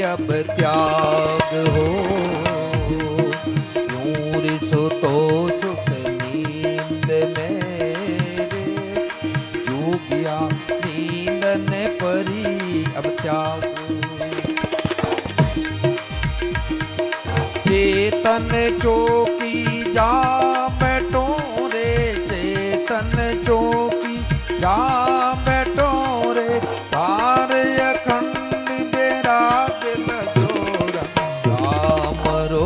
S4: अब त्याग हो। यूं रिसो तो सुख नींद मेरे, जोगिया नींद ने परी अब त्याग। चेतन चौकी जा बैठो रे, चेतन चौकी जा बैठो रे, तार अखंड बेराग लगो राम रो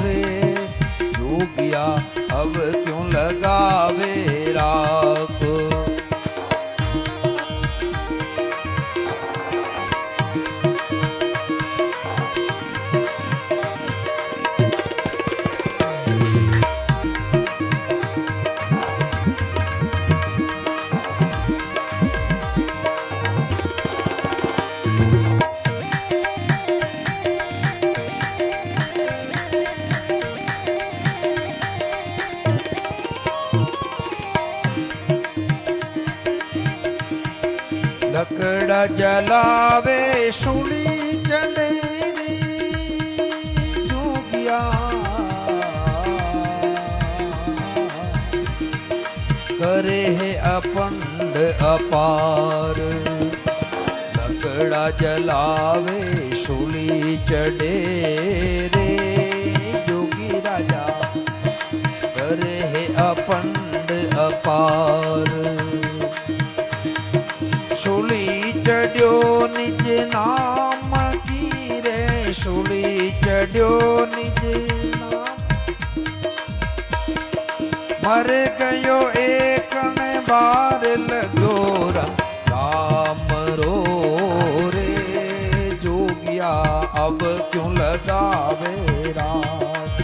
S4: रे, जोगिया अब क्यों लगावे राग। लकड़ा जलावे सूली चंडेरी, जोगिया करे है अपंड अपार। लकड़ा जलावे सूली चढ़े रे, जोगी राजा करे है अपंड अपार। सूली चढ़्यो निज नाम की रे, सूली चढ़्यो निज नाम, मर गयो एक बार लगो राम रो रे, जोगिया अब क्यों लगावे राग।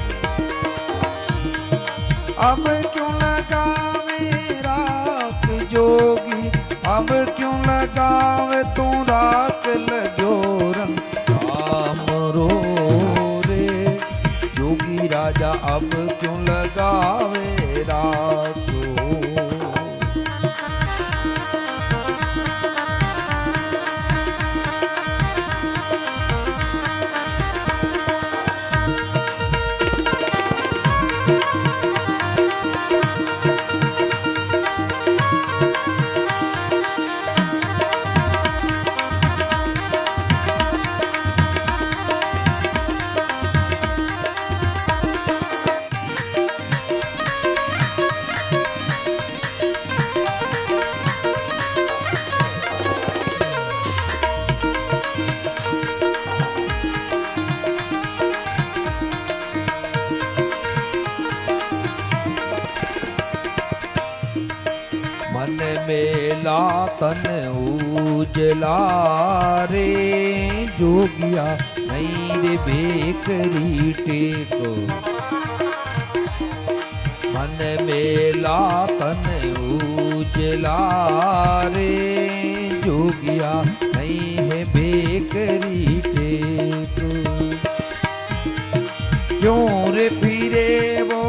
S4: अब क्यों लगावे राग जोगी, अब क्यों लगावे तू राख लगो राम रो रे, जोगी राजा अब क्यों लगावे राग। मन मेला तन उजला रे, जोगिया नहीं रे बेकरी टेको। मन मेला तन उजला रे, जोगिया नहीं है बेकरी टेको। क्यों रे फिरे वो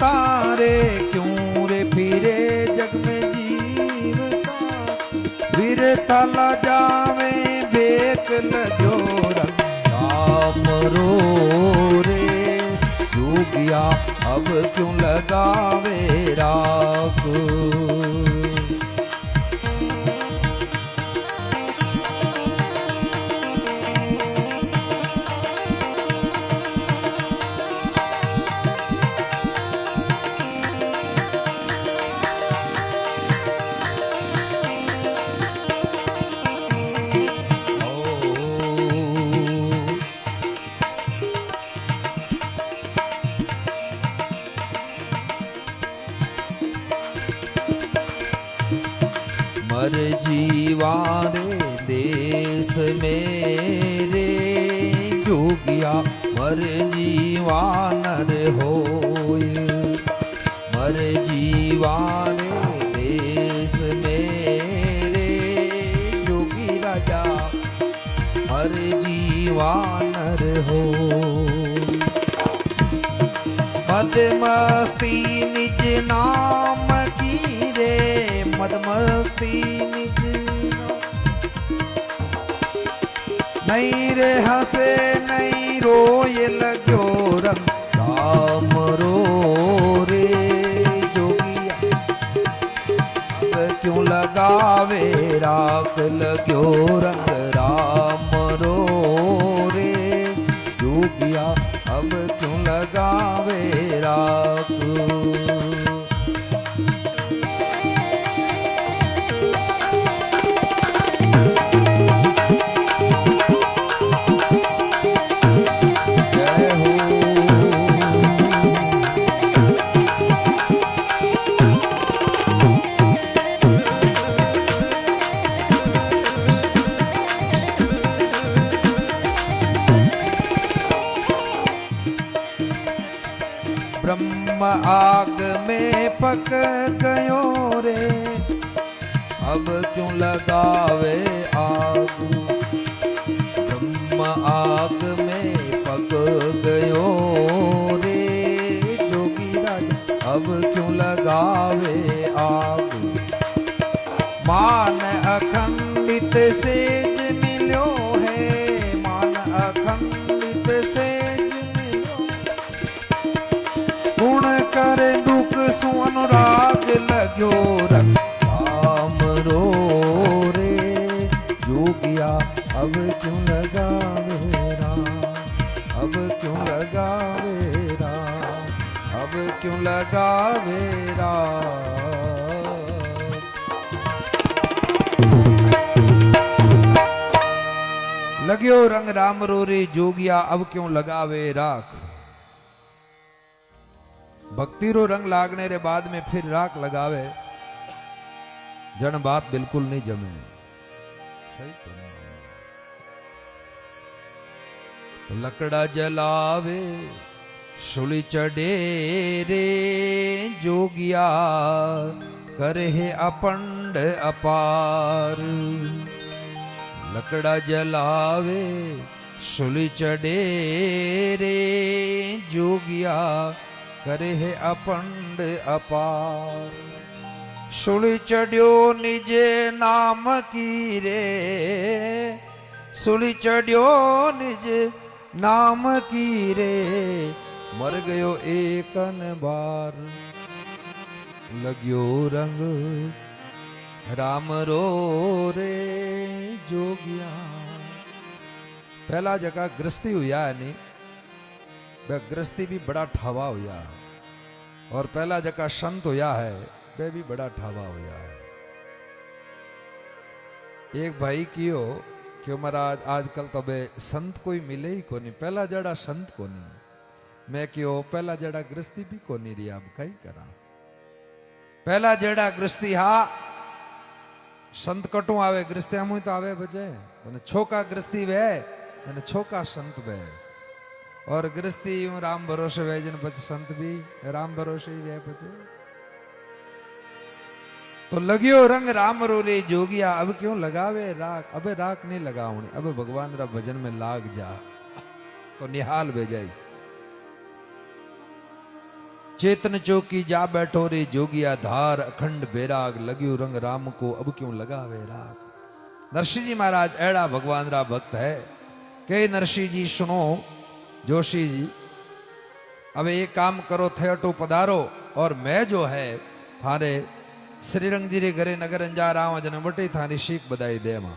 S4: तारे, क्यों रे फिरे जग में जीवता, वीर तला जावे बेक लगो राम रो रे, जोगिया अब क्यों लगावे राग। मर जीवारे देश मेरे, जोगिया मर जीवानर होय। मर जीवारे देश मेरे, जोगी राजा मर जीवानर हो। मद मस्ती निज नाम की रे, मद मस्ती निज नाम, नहीं रे हंसे नहीं रोए लग्यो रंग राम रो रे जोगिया अब क्यों लगावे राख लग्यो रंग राम रो रे जोगिया अब क्यों लगावे राख। ब्रह्म आग में पक गयो रे अब क्यों लगावे आग। ब्रह्म आग में पक गयो रे जोगी राजा अब क्यों लगावे आग। मान अखंडित सेज मिलो है मान अखंडित सेज गुण करे दुख सु अनुराग लग्यो रंग राम रो रे जोगिया अब क्यों लगावे राम अब क्यों लगावे राम अब क्यों लगावे राम। लग्यो रंग राम रो रे जोगिया अब क्यों लगावे राख। भक्ति रो रंग लागने रे बाद में फिर राख लगावे जन बात बिल्कुल नहीं जमे। सही तो लकड़ा जलावे शुली चढ़े रे जोगिया करे अपंड अपार। लकड़ा जलावे शुली चढ़े रे जोगिया करे है अपंड अपार। सुली चढ़ियो निजे नाम की रे सुली चढ़ियो निजे नाम की रे मर गयो एकन बार। लग्यो रंग राम रो रे जोगिया। पहला जगह गृहस्थी हुआ नहीं वह गृहस्थी भी बड़ा ठावा हुआ और पहला जगह संत होया है वह भी बड़ा ठावा होया है। एक भाई कियो क्यों महाराज आजकल तो बे संत कोई मिले ही कोनी पहला जड़ा संत कोनी मैं क्यों पहला जड़ा गृहस्थी भी कोनी रही अब कई करा। पहला जड़ा गृहस्थी हा संत कटू आवे गृहस्थी हम तो आवे बजे छोका गृहस्थी वे छोका संत वे और गृहस्थी राम भरोसे वे जन पछ संत भी राम भरोसे ही वे पचे। तो लगियो रंग राम रो रे जोगिया अब क्यों लगावे राख। अबे राख नहीं लगावनी अब भगवान रा भजन में लाग जा तो निहाल बे जाई। चेतन चौकी जा बैठो रे जोगिया धार अखंड बैराग लगियो रंग राम को अब क्यों लगावे राख। नरसिंह जी महाराज एड़ा भगवान रा भक्त है के नरसिंह जी सुनो जोशी जी अब एक काम करो थे पधारो और मैं जो है हारे श्रीरंग जी रे घरे नगर अंजार आवा जन बटे थारी शीख बधाई दे मां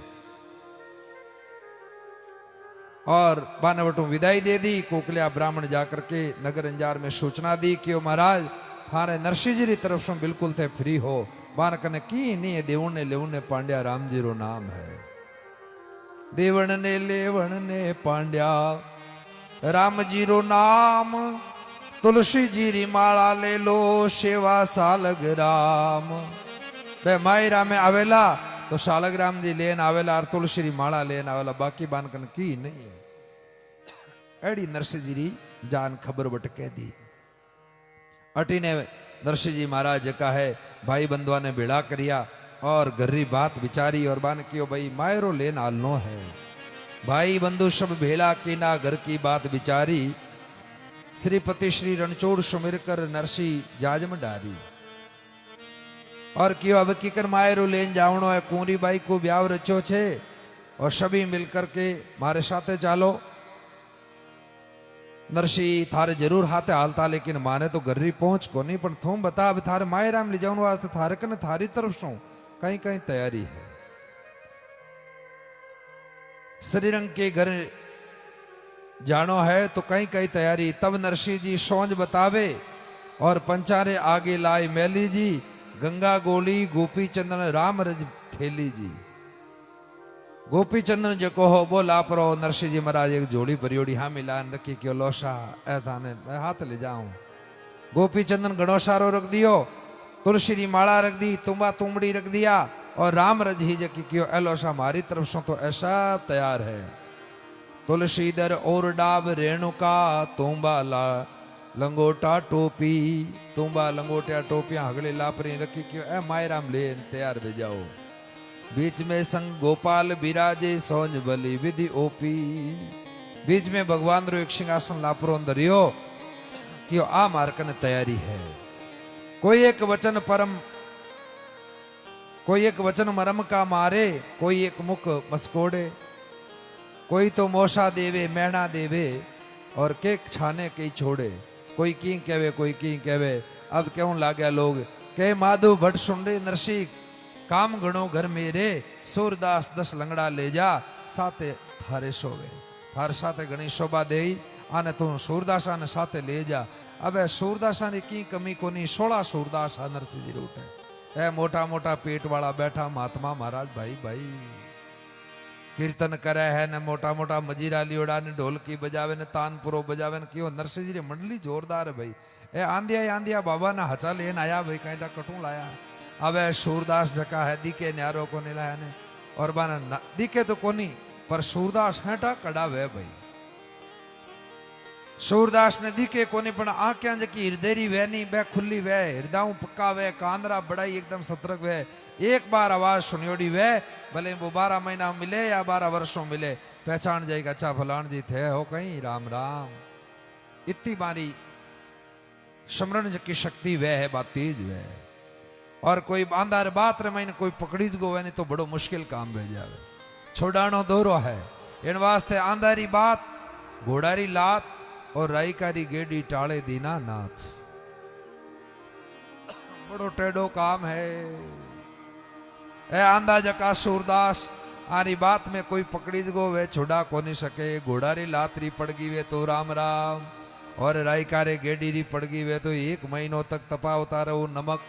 S4: और बाने बटू विदाई दे दी। कोकलिया ब्राह्मण जाकर के नगर अंजार में सूचना दी कि महाराज हारे नरसिंह जी री तरफ से बिल्कुल थे फ्री हो बान कने की नहीं है देवण ने लेवण ने पांड्या राम जी रो नाम है। देवण ने लेवण ने पांड्या राम जी रो नाम तुलसी जी री माला ले लो सेवा सालग राम। बे मायरा में आवेला तो सालग राम जी लेन आवेला और तुलसी री माला लेन आवेला बाकी बानकन की नहीं है। एड़ी नरसिंह जी री जान खबर बट कह दी। अटी ने नरसिंह जी महाराज का है भाई बंधुआ ने बेड़ा करिया और घरी बात विचारी और बान कियो भाई मायरो लेन आलनो है। भाई बंधु सब भेला की ना घर की बात विचारी श्रीपति श्री रणछोड़ सुमिर कर नरसिंह जाजम डारी और क्यों अब कीकर मायरो लेन जावणो है। कुंवरी बाई को ब्याव रचो छे और सभी मिलकर के मारे साथे चालो। नरसी थारे जरूर हाथे हालता, लेकिन माने तो गर्री पहुंच को नहीं, पण थूम बता अब थारे मायराम ले जाऊन वास्ते थारे कने थारी तरफ सो कहीं कहीं तैयारी है। श्रीरंग के घर जानो है तो कहीं कहीं तैयारी। तब नरसिंह जी सोंज बतावे और पंचारे आगे लाए मैली जी, गंगा गोली गोपी चंद्रन राम रज थेली जी। गोपी चंद्रन जो कहो बोला परो नरसिंह जी महाराज एक जोड़ी परियोड़ी हाँ मिलान रखी क्यों लोशा ऐ थाने मैं हाथ ले जाऊं। गोपी चंद्रन गणो सारो रख दियो, तुलसी री माला रख दी, तुम्बा तुमड़ी रख दिया और राम रज ही जकी क्यों एलोशा हमारी तरफ से तो ऐसा तैयार है। तुलसीदर और डाब रेणुका तुम्बा ला लंगोटा टोपी, तुम्बा लंगोटिया टोपियां हगले लापरी रखी क्यों ए मायराम ले तैयार भी जाओ। बीच में संग गोपाल बिराजे सोज बलि विधि ओपी। बीच में भगवान रो एक सिंहासन लापरो अंदर यो क्यों आ मार्कन तैयारी है। कोई एक वचन परम, कोई एक वचन मरम का मारे, कोई एक मुख मस्कोड़े, कोई तो मोशा देवे मैणा देवे और के छाने के छोड़े। कोई की कहवे कोई की कहवे। अब क्यों लाग्या लोग के माधु भट्ट सुन रे नरसिंह काम गणो घर मेरे, सूरदास 10 लंगड़ा ले जा साथे थारे सोवे। थारे साथे गणी शोभा दे आने तू सूरदासा ने साथे ले जा। अब सूरदासा ने की कमी कोनी, 16 सूरदास नरसिंह जी रूट है। मोटा मोटा पेट वाला बैठा महात्मा महाराज भाई भाई कीर्तन करे है न, मोटा मोटा मजीरा लियोड़ा ने ढोलकी बजावे ने तानपुरो बजावे ने क्यों। नरसिंह जी री मंडली जोरदार है भाई। आंधिया आंधिया बाबा ना हचा लेन आया भाई, कहीं कटू लाया। अब सूरदास जका है दिखे न्यारो को नहीं लाया ने, और बाना दिखे तो कोनी पर सूरदास हेटा कड़ावे भाई। सूरदास ने दिखे कोनी पण आंखें जकी हृदयरी वे नहीं बे खुली वे, हृदय पक्का वे, कांदरा बड़ाई एकदम सतर्क वे। एक बार आवाज सुनियोड़ी वे, भले वो 12 महीना मिले या 12 वर्षों मिले, पहचान जाएगा अच्छा फलान जी थे हो कहीं राम राम। इतनी बारी स्मरण की शक्ति वे है, बात तेज वे। और कोई बांधार बात रे मैंने कोई पकड़ी गो नहीं तो बड़ो मुश्किल काम भेज जावे। छोड़ानो दोरो है इन वास्ते आंधारी बात घोड़ारी लात और राईकारी गेडी टाले दीना नाथ। बड़ो टेढ़ो काम है। ए आंधा जका सूरदास आरी बात में कोई पकड़ी गो वे छुड़ा को नहीं सके। घोड़ारी लातरी पड़गी वे तो राम राम, और राईकारे गेडी री पड़गी वे तो 1 महीनों तक तपा उतारे वो नमक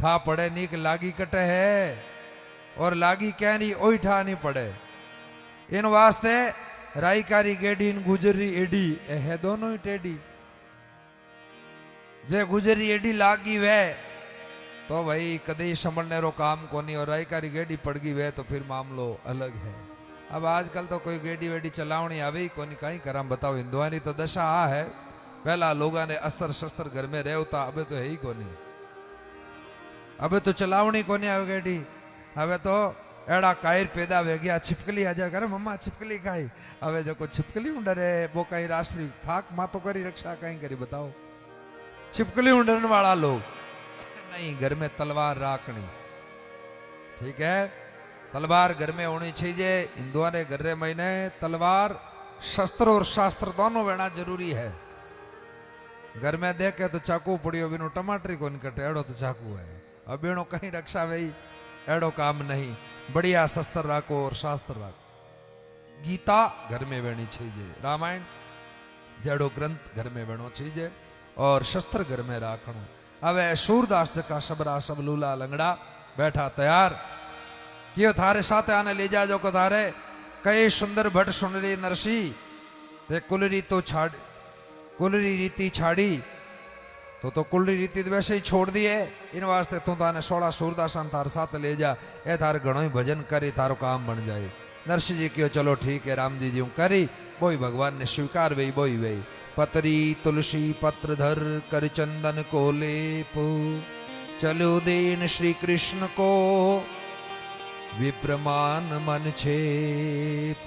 S4: ठा पड़े नहीं कि लागी कटे है, और लागी क्या नहीं ओई ठा नहीं पड़े। इन वास्ते राईकारी गेडी इन गुजरी एडी है दोनों ही टेडी। जे गुजरी एडी लागी वे तो भाई कदे संभलने रो काम को नहीं, और राईकारी गेडी पड़गी वे तो फिर मामलो अलग है। अब आजकल तो कोई गेडी वेडी चलावनी आवे ही कोनी, कहीं करम बताओ। हिंदुआनी तो दशा आ है, पहला लोगा ने अस्त्र शस्त्र घर में रहता, अबे तो है ही कोनी। अबे तो चलावनी कोनी आवे गेडी। अबे तो एड़ा कायर पैदा हो गया, छिपकली आ जा करे मम्मा छिपकली खाई। अबे जो को छिपकली उंडरे वो कहीं राष्ट्रीय खाक माँ तो करी रक्षा कहीं करी बताओ। छिपकली उंडरने वाला लोग नहीं, घर में तलवार राखनी ठीक है। तलवार घर में होनी चाहिए। हिंदुआ ने घर महीने तलवार शस्त्र और शास्त्र दोनों रहना जरूरी है। घर में देखे तो चाकू पड़ियो बिनो टमाटर को नहीं कटे, एड़ो तो चाकू है। अब बिनो कहीं रक्षा भाई एड़ो काम नहीं। बढ़िया शस्त्र राखो और शास्त्र राखो। गीता घर में बहनी चाहिए, रामायण जड़ो ग्रंथ घर में बहनो चाहिए, और शस्त्र घर में राखणो। अब सूरदास का सबरा सब लूला लंगड़ा बैठा तैयार कियो थारे साथ आने ले जा जो को थारे कई सुंदर भट्ट सुन रे नरसी ते कुलरी तो छाड़ कुलरी रीति छाड़ी तो कुलरी रीति तो वैसे ही छोड़ दिए। इन वास्ते तू ताने 16 सूरदासन थार साथ ले जा, ए थार घणो ही भजन करी थारो काम बन जाए। नरसिंह जी क्यों चलो ठीक है राम जी करी, बोई भगवान ने स्वीकार वही बोई वही। पतरी तुलसी पत्र धर कर चंदन को लेप, चलो दीन श्री कृष्ण को विप्रमान मन छेप।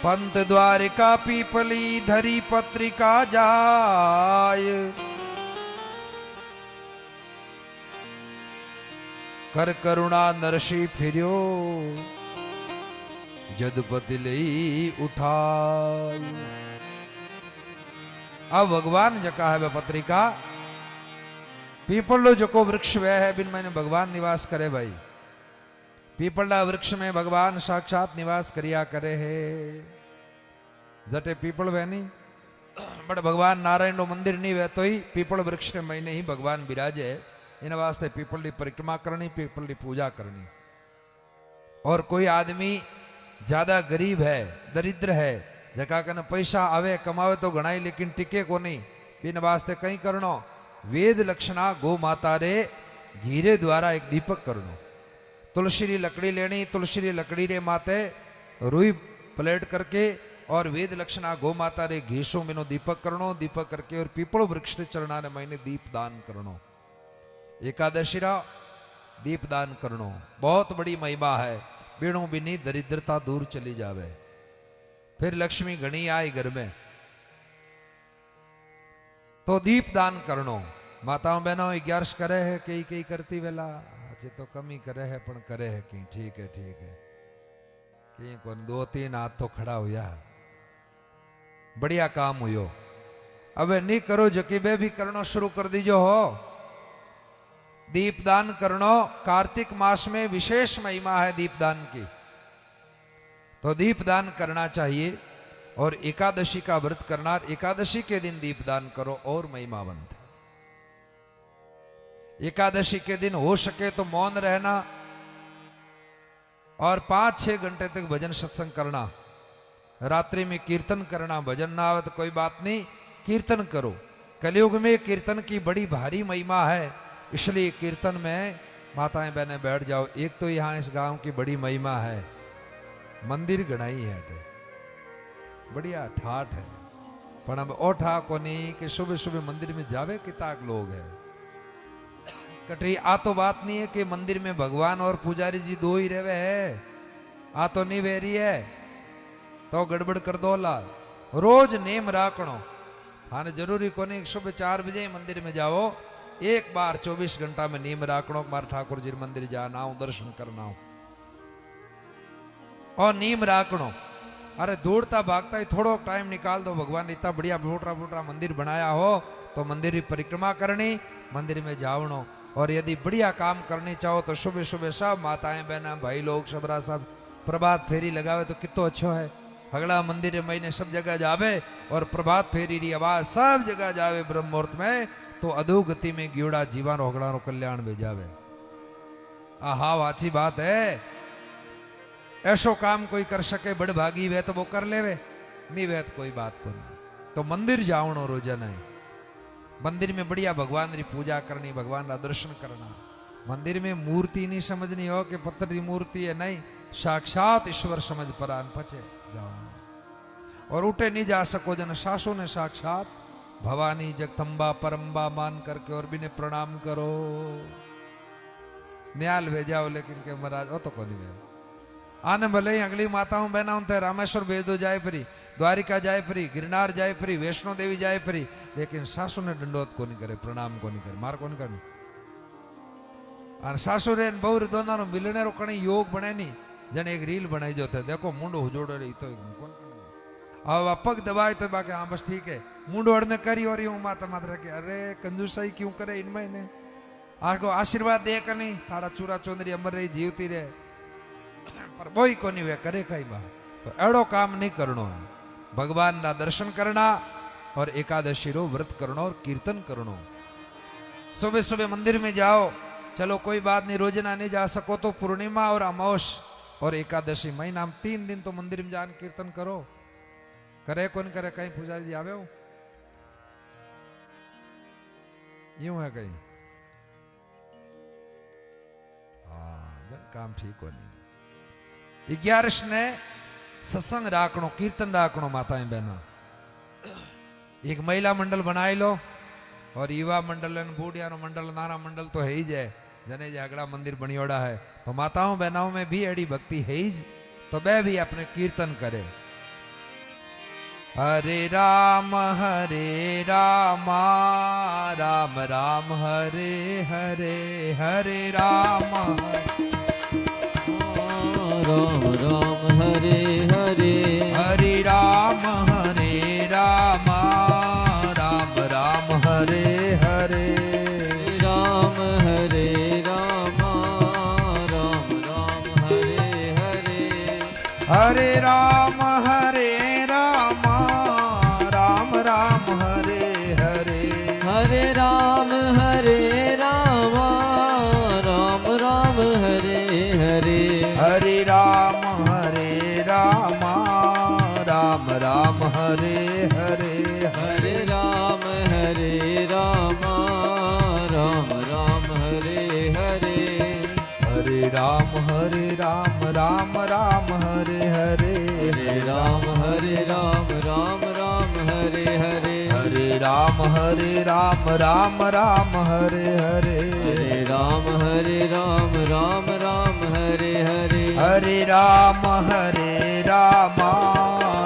S4: पंत द्वारिका पीपली धरी पत्रिका जाय, कर करुणा नरसी फिर्यो जदपति लई उठाई। अब भगवान जका है वह पत्रिका पीपल जको वृक्ष वह है बिन मैंने भगवान निवास करे भाई। पीपलडा वृक्ष में भगवान साक्षात निवास करिया करे है। जटे पीपल वह नहीं बट भगवान नारायण नो मंदिर नहीं वह तो ही पीपल वृक्ष ने महीने ही भगवान बिराजे। इन वास्ते पीपल की परिक्रमा करनी, पीपल की पूजा करनी। और कोई आदमी ज्यादा गरीब है, दरिद्र है, जका कने पैसा आवे कमावे तो घणाई लेकिन टिके को नहीं, इन वास्ते कहीं करनो वेद लक्षणा गो माता रे घीरे द्वारा एक दीपक करनो। तुलसी री लकड़ी लेनी, तुलसी री लकड़ी रे माते रुई प्लेट करके और वेद लक्षणा गो माता रे घीसो मेनो दीपक करनो। दीपक करके और पीपल वृक्ष चढ़ना ने महीने दीप दान करनो। एकादशी रा दीप दान करनो बहुत बड़ी महिमा है। बीणों बिनी दरिद्रता दूर चली जावे। फिर लक्ष्मी घनी आई घर में तो दीप दान करनो। माताओं बहनों 11 करे है कई कई करती वेला अचे तो कमी करे है पण करे है कि ठीक है कि कौन 2-3 हाथ तो खड़ा हुआ। बढ़िया काम हुयो। अब नहीं करो जकी बे भी करना शुरू कर दीजो हो। दीपदान करनो कार्तिक मास में विशेष महिमा है दीपदान की, तो दीपदान करना चाहिए। और एकादशी का व्रत करना, एकादशी के दिन दीपदान करो और महिमावंत है। एकादशी के दिन हो सके तो मौन रहना और 5-6 घंटे तक भजन सत्संग करना। रात्रि में कीर्तन करना। भजन ना आवे तो कोई बात नहीं, कीर्तन करो। कलयुग में कीर्तन की बड़ी भारी महिमा है, इसलिए कीर्तन में माताएं बहनें बैठ जाओ। एक तो यहाँ इस गांव की बड़ी महिमा है, मंदिर गणाई है, बढ़िया ठाठ है। पर अब ओ ठा को नहीं कि सुबह सुबह मंदिर में जावे किताक लोग है। कटरी आ तो बात नहीं है कि मंदिर में भगवान और पुजारी जी दो ही रहे है, आ तो नहीं वेरी है तो गड़बड़ कर दो ला। रोज नेम राखनो। हाँ जरूरी को नहीं सुबह 4 बजे मंदिर में जाओ, एक बार 24 घंटा में नेम राखनो। मार ठाकुर जी मंदिर जाना हूं, दर्शन करना हूं और नीम राखनो। अरे दौड़ता भागता ही थोड़ो टाइम निकाल दो। भगवान इतना बढ़िया बोटरा मंदिर बनाया हो तो मंदिर की परिक्रमा करनी, मंदिर में जावनो। और यदि बढ़िया काम करनी चाहो तो सुबह सुबह सब माताएं बहना भाई लोग सबरा सब प्रभात फेरी लगावे तो कितो अच्छो है। हगड़ा मंदिर महीने सब जगह जावे और प्रभात फेरी री आवाज सब जगह जावे ब्रह्म मुहूर्त में, तो अधोगति में गियोड़ा जीवन होगड़ा रो कल्याण में जावे। हाँ वाची बात है। ऐसो काम कोई कर सके बड़ भागी वे तो वो कर लेवे, नहीं वे तो कोई बात को नहीं। तो मंदिर जावनो रोजाना है। मंदिर में बढ़िया भगवान की पूजा करनी, भगवान का दर्शन करना। मंदिर में मूर्ति नहीं समझनी हो कि पत्थर की मूर्ति है, नहीं, साक्षात ईश्वर समझ परान पचे जाओ। और उठे नहीं जा सको जन सासू ने साक्षात भवानी जगदम्बा परम्बा मान करके और भी ने प्रणाम करो। न्याल भेज जाओ लेकिन के महाराज वो तो को नहीं भेज आने भले ही अगली माताओं बहना उनते रामेश्वर भेज दो जाए फ्री, द्वारिका जाए फ्री, गिरनार जाए फ्री, वैष्णो देवी जाए फ्री, लेकिन सासू ने दंडोत को नहीं करे, प्रणाम को नहीं करे, मार को नहीं करनी। और सासू रे बहु दोनों नो मिलने रो कणी योग बने नहीं। जन एक रील बनाई जो थे, देखो मुंडो हुजोड़ो रही तो अब पग दबाए तो बाकी हाँ बस ठीक है। मुंडो अड़ने करी और यूं माता माता के अरे कंजूसाई क्यों करे इनमें ने आगो आशीर्वाद दे कर नहीं थारा चूरा चौंदरी अमर रही जीवती रहे, पर वही को नहीं वे करे कई बार। तो एड़ो काम नहीं करनो है। भगवान ना दर्शन करना और एकादशी रो व्रत करनो और कीर्तन करनो। सुबह सुबह मंदिर में जाओ, चलो कोई बात नहीं, रोजाना नहीं जा सको तो पूर्णिमा और अमावस और एकादशी महीना 3 दिन तो मंदिर में जान कीर्तन करो। करे कौन करे, कहीं पुजारी जी आवे हो यूं है कहीं, हाँ जन काम ठीक हो नहीं। 11 ने सत्संग राखनो, कीर्तन राखनो। माताएं बहना एक महिला मंडल बनाई लो और युवा मंडल बूढ़िया मंडल नाना मंडल तो है ही जाए जने जे अगला मंदिर बनियोड़ा है। तो माताओं बहनाओं में भी एड़ी भक्ति है ही, तो वह भी अपने कीर्तन करे। हरे राम राम राम हरे हरे हरे राम
S2: राम राम हरे हरे
S4: हरे राम राम राम हरे हरे
S2: राम हरे राम राम राम हरे हरे
S4: हरे राम राम राम हरे हरे
S2: हरे राम राम राम हरे हरे
S4: हरे राम राम राम हरे हरे
S2: हरे राम राम राम हरे हरे
S4: हरे राम राम राम हरे हरे
S2: हरे राम राम राम हरे हरे
S4: हरे राम राम राम हरे हरे
S2: हरे राम राम राम हरे हरे
S4: हरे राम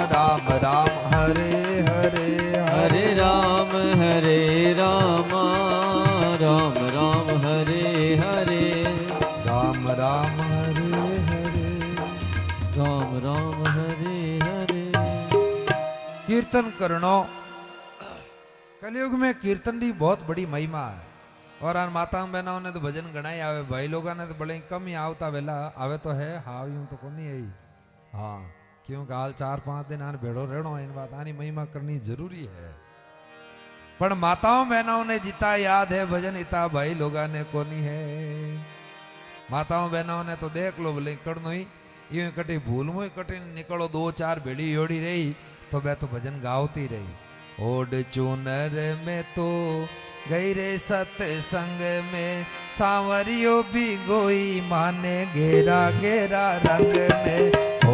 S4: राम राम हरे हरे
S2: हरे राम राम राम हरे हरे
S4: राम राम हरे हरे
S2: राम राम हरे हरे
S4: कीर्तन करनो कलयुग में कीर्तन की बहुत बड़ी महिमा है और आन माता बहनों ने तो भजन घना ही आवे भाई लोगों ने तो बड़े कम ही आवता वेला आवे तो है हाँ यूं तो कोनी है हाँ क्योंकि हाल 4-5 दिन आन भेड़ो रहनो इन बात आनी महिमा करनी जरूरी है पर माताओं बहनों ने जिता याद है भजन इता भाई लोगों ने कोनी है माताओं बहनों ने तो देख लो बोले करनो ही यूं कटी भूल मुई कटी निकलो 2-4 भेड़ी योड़ी रही तो मैं तो भजन गावती रही ओड चूनर में तो गई रे सत्संग में सांवरियो भी गोई माने घेरा घेरा रंग में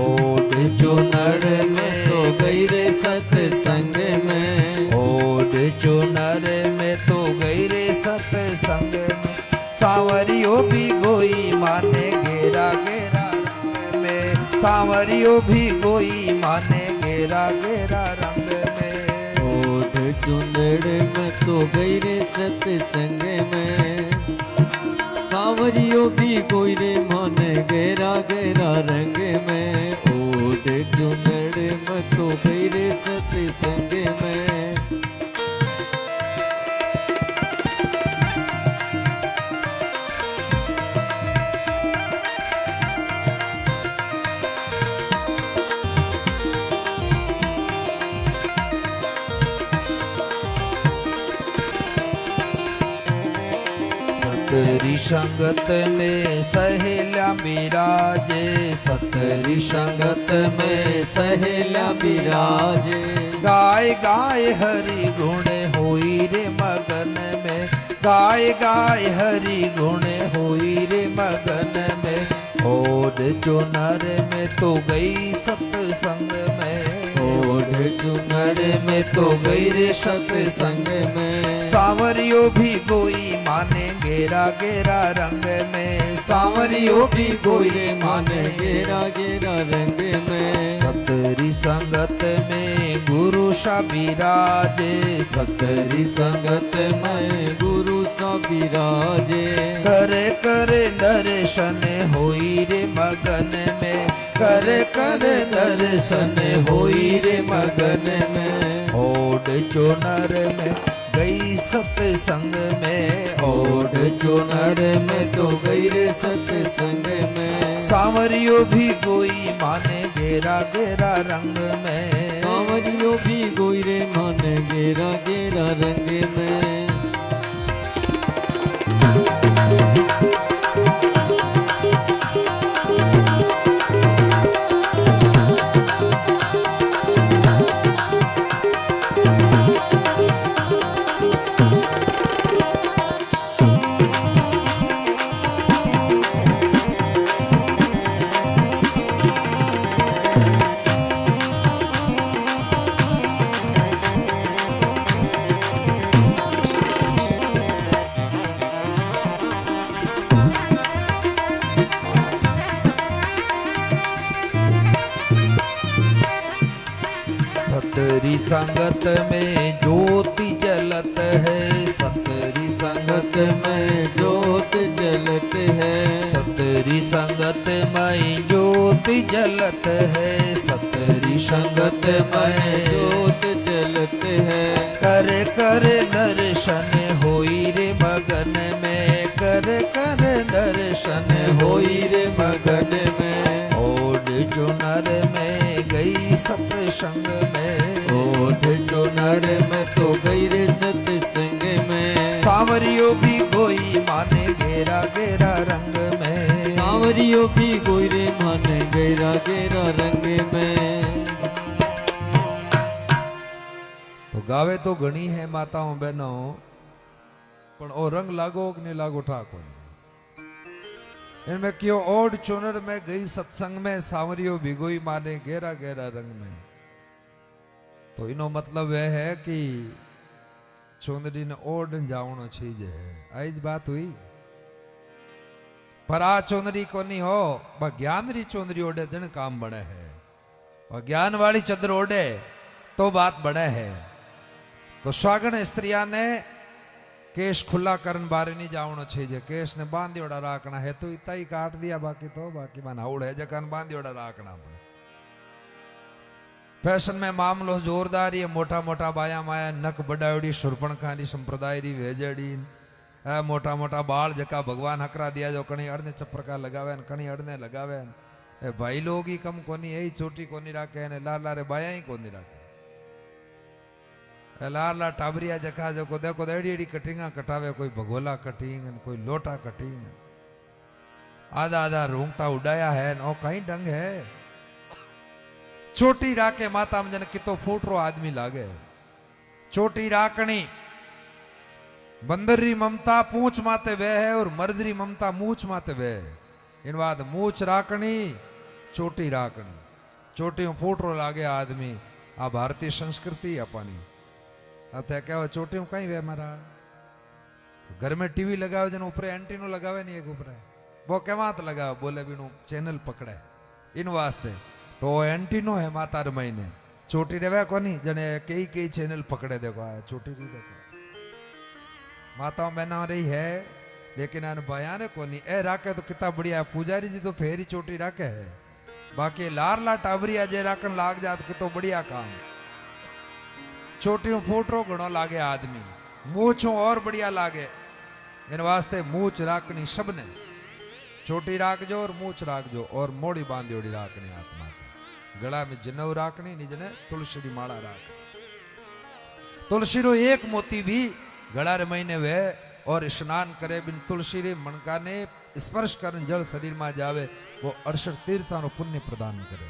S4: ओड चूनर में
S2: तो गई रे सत्संग में
S4: ओड चूनर में तो गई रे सत्संग में सांवरियो भी गोई माने घेरा घेरा रंग में सांवरियो भी गोई माने घेरा घेरा रंग में
S2: ओढ़ चुंदड़ में तो गई रे सत्संग में सांवरियो भी कोई रे मन गेरा गेरा रंग में ओढ़ चुंदड़ में तो गई रे सत्संग में
S4: सतरी संगत में सहेला बिराजे सतरी संगत में
S2: सहेला बिराजे
S4: गाय गाय हरि गुण होई रे मगन में गाय गाय हरि गुण होई रे मगन में ओढ़ चुनर में तो गई सत्संग में
S2: ओढ़ चुनर में तो गई रे सत्संग में
S4: सांवरियो भी कोई माने घेरा घेरा रंग में सांवरियो भी कोई माने
S2: गेरा गेरा रंग में
S4: सतरी संगत में गुरु सा बिराजे
S2: सतरी संगत में गुरु सा बिराजे
S4: करे करे दर्शन होई रे मगन में करे करे दर्शन होई रे मगन में ओढ़ चुनर में गई सत्संग में ओढ़ चुनर में तो गई रे
S2: सत्संग में
S4: सांवरियो भी कोई माने घेरा घेरा रंग में
S2: सांवरियो भी कोई रे मन गेरा गेरा रंग में
S4: सतरी संगत में ज्योति जलत है, सतरी संगत
S2: में ज्योत जलत है,
S4: सतरी संगत में ज्योति जलत है, सतरी संगत में
S2: ज्योत जलत है।
S4: कर कर दर्शन होई रे मगन में, कर कर दर्शन होई रे मगन में। ओढ़ चुनर में गई सत्संग में,
S2: ओढ़ चुनर में तो गई रे सत्संग में।
S4: सांवरियो भी कोई माने घेरा घेरा रंग में,
S2: सांवरियो भी कोई रे माने घेरा घेरा रंग में।
S3: तो गावे तो घणी है माताओं बहनों, पण ओ रंग लागो कि नहीं लागो ठाको इनमें क्यों ओढ़ चुनर में गई सत्संग में, सांवरियो भिगोई माने गहरा गहरा रंग में। तो इनो मतलब वह है कि चुंदड़ी ने ओढ़ जावनो चीज है, आज बात हुई। पर आ चुंदड़ी को नहीं हो, बा ज्ञान री चुंदड़ी ओढ़े दिन काम बने है, और ज्ञान वाली चदर ओढ़े तो बात बने है। तो स्वागण स्त्रिया ने केश खुला करन बारे नहीं जावनो चाहिए, केश ने बांधियोड़ा राखना है तो इतना ही काट दिया, बाकी तो बाकी मन हाउड़ है जकान बांधियोड़ा राखना पड़े। फैशन में मामलो जोरदार ये मोटा मोटा बाया माया नक बडावड़ी सुरपणखानी संप्रदाय री वेजड़ी, मोटा मोटा बाल जका भगवान हकरा दिया जो कणी अड़ने चप्रका लगावे कणी अड़ने लगावे। भाई लोग ही कम कोनी यही चोटी कोनी राखे ने लाल लारे बाया ही कोनी राखे। लाल ला टाबरिया जखा जो को देखो एड़ी एड़ी कटिंगा कटावे, कोई भगोला कटिंग कोई लोटा कटिंग, आधा आधा रोंगता उड़ाया है नो कहीं ढंग है। चोटी राके माता में जन कितो फूटरो आदमी लागे। चोटी राकनी बंदरी ममता पूंछ माते वे है और मर्दरी ममता मूछ माते वे। इन बाद मूछ राकनी चोटी राकनी, चोटी में फूटरो लागे आदमी। आ भारतीय संस्कृति अपनी अथे क्या चोटी में कहीं वे मारा घर में टीवी लगावे जन ऊपर एंटीनो लगावे नहीं एक ऊपर वो केवात लगावे बोले बिनु चैनल पकड़े इन वास्ते तो एंटीनो है माता महीने चोटी रेवे कोनी जने कई चैनल पकड़े। देखो आया चोटी नहीं देखो माताओं बहना रही है लेकिन आन बयान कोनी ए राके तो कितना बढ़िया। पुजारी जी तो फेरी चोटी राके है, बाकी लारला टाबरिया जे राखन लाग जात कितो बढ़िया काम। चोटियों फूटरो घणो लागे आदमी, मूछों और बढ़िया लागे। इन वास्ते मूछ राखनी सबने, चोटी राखजो और मूछ राखजो और मोड़ी बांधियोड़ी राखनी आत्मा को। गला में जनव राखनी निजने तुलसी री माला राख। तुलसी रो एक मोती भी गला रे महीने वे और स्नान करे बिन तुलसी रे मनका ने स्पर्श करन जल शरीर में जावे वो 68 तीर्थों नो पुण्य प्रदान करे।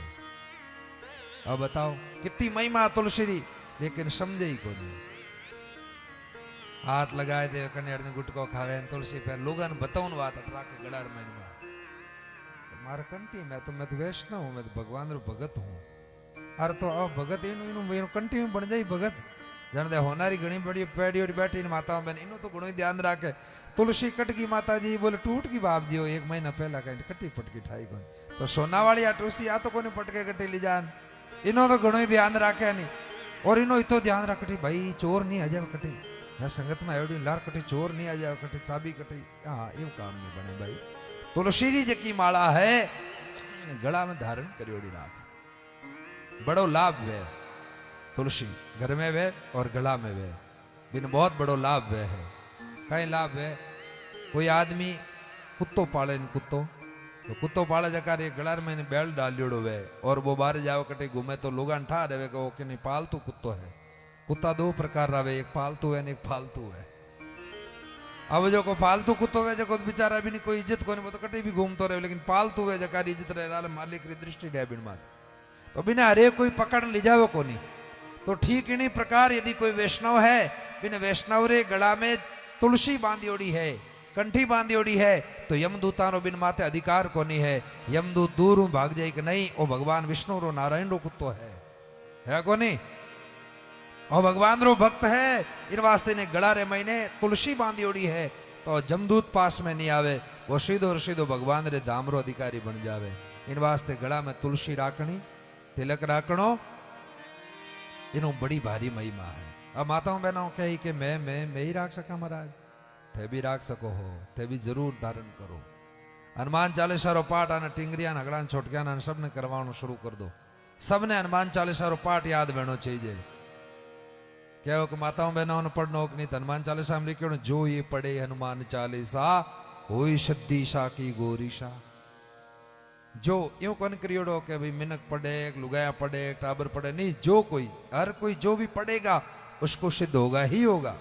S3: अब बताओ कितनी महिमा तुलसी री, लेकिन समझे ही कोनी। हाथ लगाए दे कनेड़ ने गुटको खावे तुलसी पे लोगन बताऊन बात अटरा के गला रे महीने में तो मार कंटी मैं तो वैष्णव हूं, मैं तो भगवान रो भगत हूं। अरे तो अब भगत इन कंटी में बन जाई भगत जन दे होनारी घणी बड़ी पेड़ी और बैठी माता बहन इनो तो घणो ध्यान राखे। तुलसी कटकी माता जी बोले टूट की बाप जी हो 1 महीना पहला कहीं कटी पटकी ठाई कोन तो सोना वाली आ टूसी आ तो कोने पटके कटी ली जान इनो तो घणो ध्यान राखे नहीं। और इनो इतो ध्यान रखटी भाई चोर नहीं आ जाए कटी मैं संगत में एवडी लार कटी चोर नहीं आ जाए कटी चाबी कटी हाँ ये काम नहीं बने भाई। तुलसी जी जकी माला है गला में धारण करियोड़ी राख, बड़ो लाभ वे तुलसी घर में वे और गला में वे बिन बहुत बड़ो लाभ वे है। कई लाभ है कोई आदमी कुत्तो पाले कुत्तो तो कुत्तो पाले जकार ये गलार में बैल डालियोड़ो वे और वो बाहर जाओ कटे घूमे तो लोग ठा रहे वो कि नहीं पालतू कुत्तो है। कुत्ता 2 प्रकार रहे, एक पालतू है एक फालतू है। अब जो को फालतू कुत्तो है जो बेचारा भी नहीं कोई इज्जत को नहीं वो तो कटे भी घूमतो रहे, लेकिन पालतू है जकार इज्जत रहे मालिक की दृष्टि है बिन मार तो बिना हरे कोई पकड़ ले जावे को नहीं। तो ठीक इन्हीं प्रकार यदि कोई वैष्णव है बिन वैष्णव रे गला में तुलसी बांधियोड़ी है कंठी बांधियोड़ी है तो यमदूता रो बिन माते अधिकार कोनी है। यमदूत दूर भाग जाए कि नहीं वो भगवान विष्णु रो नारायण रो कुत्तो है कोनी और भगवान रो भक्त है। इन वास्ते ने गला रे महीने तुलसी बांधियोड़ी है तो जमदूत पास में नहीं आवे, वो सीधो भगवान रे धाम रो अधिकारी बन जावे। इन वास्ते गला में तुलसी राखनी, तिलक राखणो એનો બડી ભારી મહિમા है अब माताओं बहनों कही कि मैं ही राख सका महाराज थे भी राख सको हो थे भी जरूर धारण करो हनुमान चालीसा रो पाठ आने टिंगरिया हगड़ा छोटकिया सबने करवाना शुरू कर दो सबने हनुमान चालीसा रो पाठ याद बहनो चाहिए क्या हो कि माताओं बहनों ने पढ़नो कि नहीं हनुमान चालीसा में लिखो जो ये पढ़े हनुमान चालीसा होई सद्दीशा की गोरीशा जो यूं कौन करियोड़ो कि भाई मिनक पढ़े लुगाया पढ़े टाबर पढ़े नहीं जो कोई हर कोई जो भी पढ़ेगा उसको सिद्ध होगा ही होगा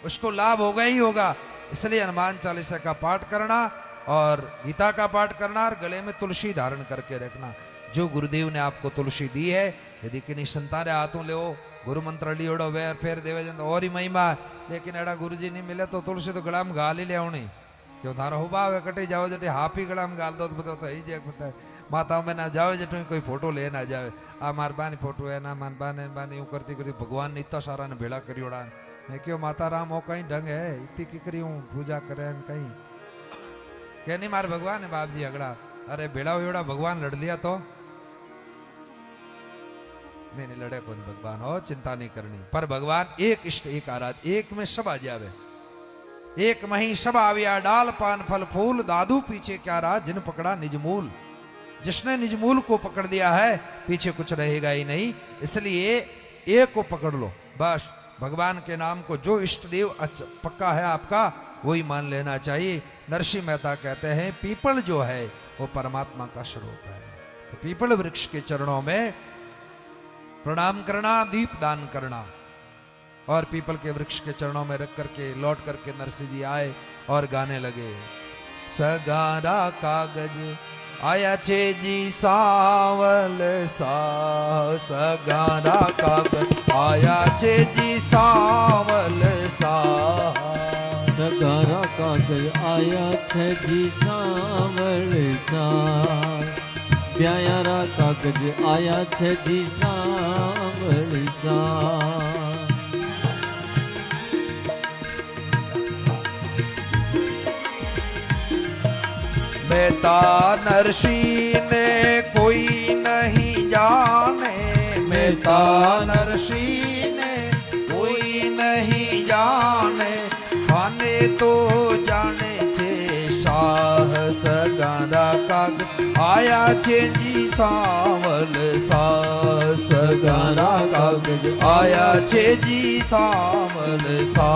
S3: उसको लाभ होगा ही होगा इसलिए हनुमान चालीसा का पाठ करना और गीता का पाठ करना और गले में तुलसी धारण करके रखना जो गुरुदेव ने आपको तुलसी दी है यदि किन्हीं संतान हाथों ले गुरु मंत्र लियोड़ो वे फेर देवे जन और ही महिमा लेकिन एड़ा गुरु जी नहीं मिले तो तुलसी तो गला में गाल ही ले आनी क्यों थारो हुबा है कटे जाओ जटे हाफ ही गला में गाल दो तो ही जे माताओं में ना जाओ जटो कोई फोटो ले ना जावे आ मार बानी फोटो है ना मान बाने बानी यूं करती करती भगवान ने इतना सारा ने भेड़ा करियोड़ा मैं क्यों माता राम हो कहीं ढंग है इतनी की करी हूँ पूजा करे कहीं क्या नहीं मार भगवान है बाप जी अगड़ा अरे भेड़ा वेड़ा भगवान लड़ लिया तो नहीं लड़े कौन भगवान हो चिंता नहीं करनी पर भगवान एक इष्ट एक आराध एक में सब आ जावे एक मही सब आविया डाल पान फल फूल दादू पीछे क्या रहा जिन पकड़ा निजमूल जिसने निजमूल को पकड़ लिया है पीछे कुछ रहेगा ही नहीं इसलिए एक को पकड़ लो बस भगवान के नाम को जो इष्ट देव पक्का है आपका वही मान लेना चाहिए नरसिंह मेहता कहते हैं पीपल जो है वो परमात्मा का स्वरूप है तो पीपल वृक्ष के चरणों में प्रणाम करना दीप दान करना और पीपल के वृक्ष के चरणों में रख करके लौट करके नरसिंह जी आए और गाने लगे सगारा कागज आया छे जी सावल सा सगारा कागज आया छे जी सावल सा
S2: सगारा कागज आया छे जी सावल सा प्यारा कागज आया छे जी सावल सा
S3: मेहता नरसिंह ने कोई नहीं जाने मेहता नरसिंह ने कोई नहीं जाने खाने तो जाने छे शाह सगारा कागज आया छे जी सावल सा सगारा कागज आया छे जी सावल सा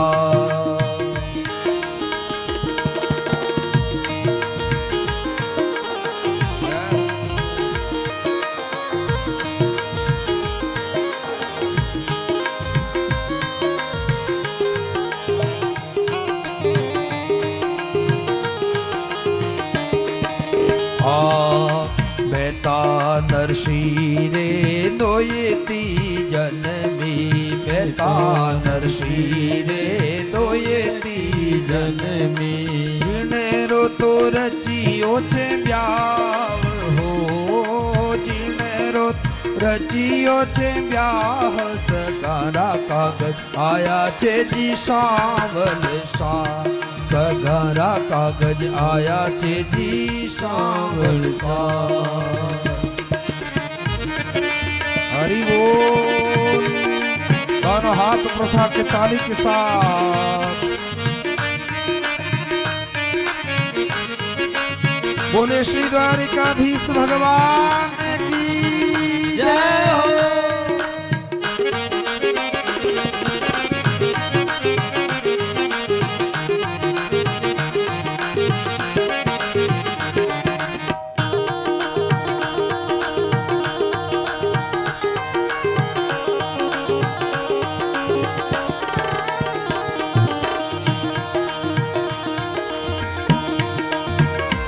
S3: नरसिंह रे दोयती जन्मी मेहता नरसिंह रे दोयती
S2: जन्मी
S3: जिने रो तो रचियो छे ब्याह हो जिने रो रचियो छे ब्याह सगारा कागज आया छे जी सावल सा सगारा कागज आया छे जी सावल सा हरि बोल दोनों हाथ उठा के ताली के साथ बोले श्री द्वारिकाधीश भगवान की जय हो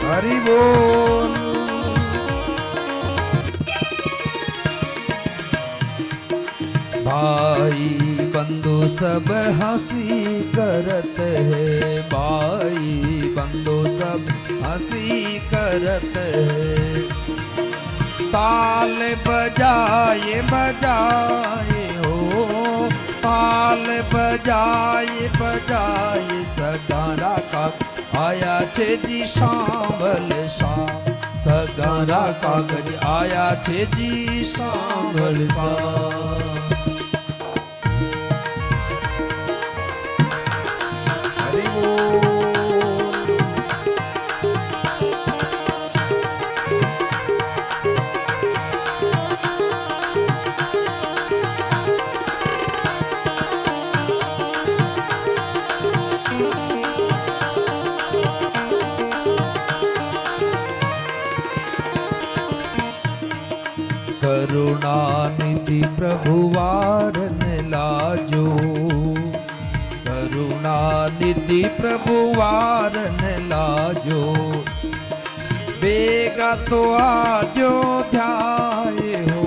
S3: हरि बोल भाई बंधु सब हंसी करत है भाई बंधु सब हंसी करत है ताल बजाए बजाए हो ताल बजाए बजाए सगारा का आया छे जी सांवल सा सगारा कागज आया छे जी सांवल सा
S4: करुणा निधि प्रभु वारन लाजो, करुणा निधि प्रभु वारन लाजो, बेगा तो आजो ध्याय हो,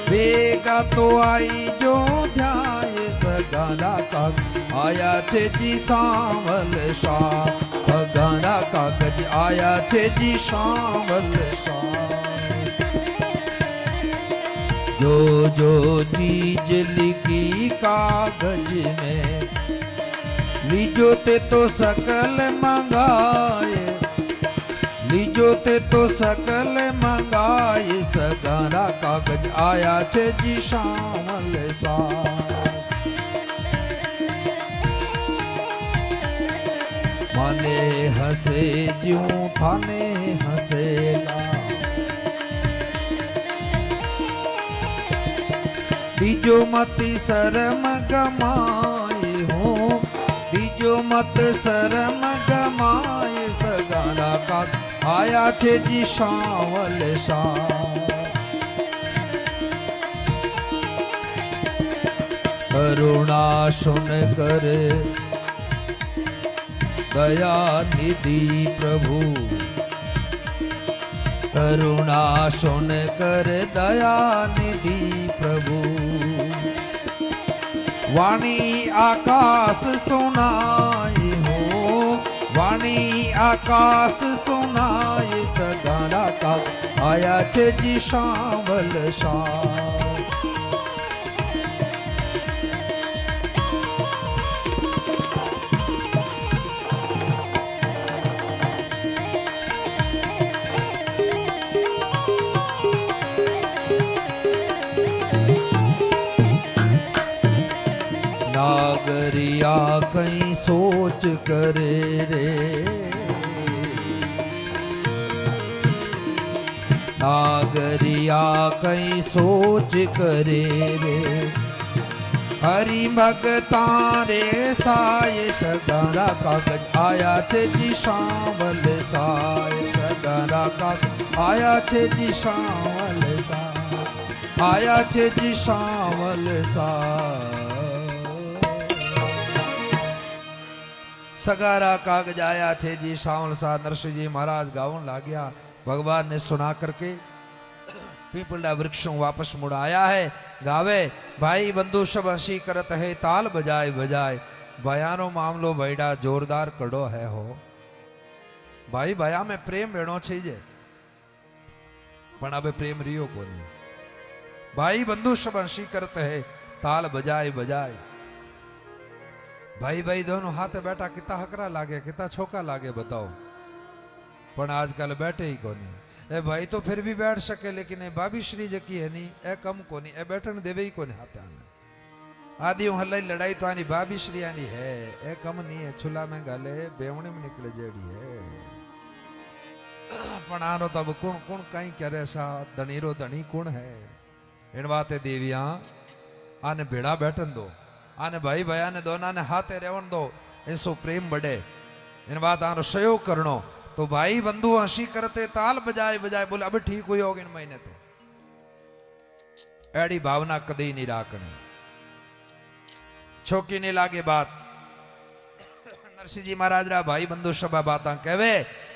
S4: बेगा तो आई जो ध्याय सगाना का आया छे जी सांवल शाह, सगाना कागज आया छे जी सांवल शाह। जो जो चीज लिखी कागज में, लीजो ते तो सकल मंगाए, लीजो ते तो सकल मंगाए, सगाना कागज आया छे जी शामल सा। माने हसे ज्यों थाने हसेला, दीजो मत शरम गमाए हो, दीजो मत शरम गमाए, सगाना का आया छे जी शावल शाह। करुणा सुन कर दया निधि प्रभु, करुणा सुन कर दया निधि प्रभु, वाणी आकाश सुनाई हो, वाणी आकाश सुनाई, सगाना का आया छे जी शावल शाह। नागरिया कहीं सोच करे रे, नागरिया कहीं सोच करे रे, हरि भगता रे साय, सगाना कागज आया छे जी शावल साय, सगाना कागज आया छे जी शावल साय, आया छे जी शावल साय। सगारा कागज आया छे जी शावल सा। नरसिंह जी महाराज गावन लाग्या, भगवान ने सुना करके पीपलडा वृक्षों वापस मुड़ आया है। गावे भाई बंधु सब हंसी करत है, ताल बजाए बजाए, बयानो मामलो बैडा जोरदार कड़ो है हो। भाई भया में प्रेम वेणो छे जे, पण अबे प्रेम रियो कोनी। भाई बंधु सब हंसी करत है, ताल बजाए बजाए, भाई भाई दोनों हाथ बैठा कितना हकरा लागे, कितना छोका लागे बताओ। पण आजकल बैठे ही कोनी। ए भाई तो फिर भी बैठ सके, लेकिन ए भाभी श्री जकी है नी ए कम कोनी, ए बैठन देवे ही कोनी हाथ आने। आदि हल्लाई लड़ाई तो आनी भाभी श्री आनी है, ए कम नहीं है, छुला में गाले बेवणे में निकले जेड़ी है। पण आनो तब कुण कुण कहीं करे सा, धनीरो धनी कुण है। इन बाते देवियां आने भेड़ा बैठन दो, आने भाई भैया ने दोना ने हाथे रेवन दो, ऐसो प्रेम बढ़े। इन बात आनो सहयोग करनो। तो भाई बंधु हंसी करते, ताल बजाए बजाए, बोले अब ठीक हुई होगी इन महीने तो। एड़ी भावना कदी नहीं राखनी, छोकी नहीं लागे बात। नरसिंह जी महाराज रा भाई बंधु सभा बाता कहवे,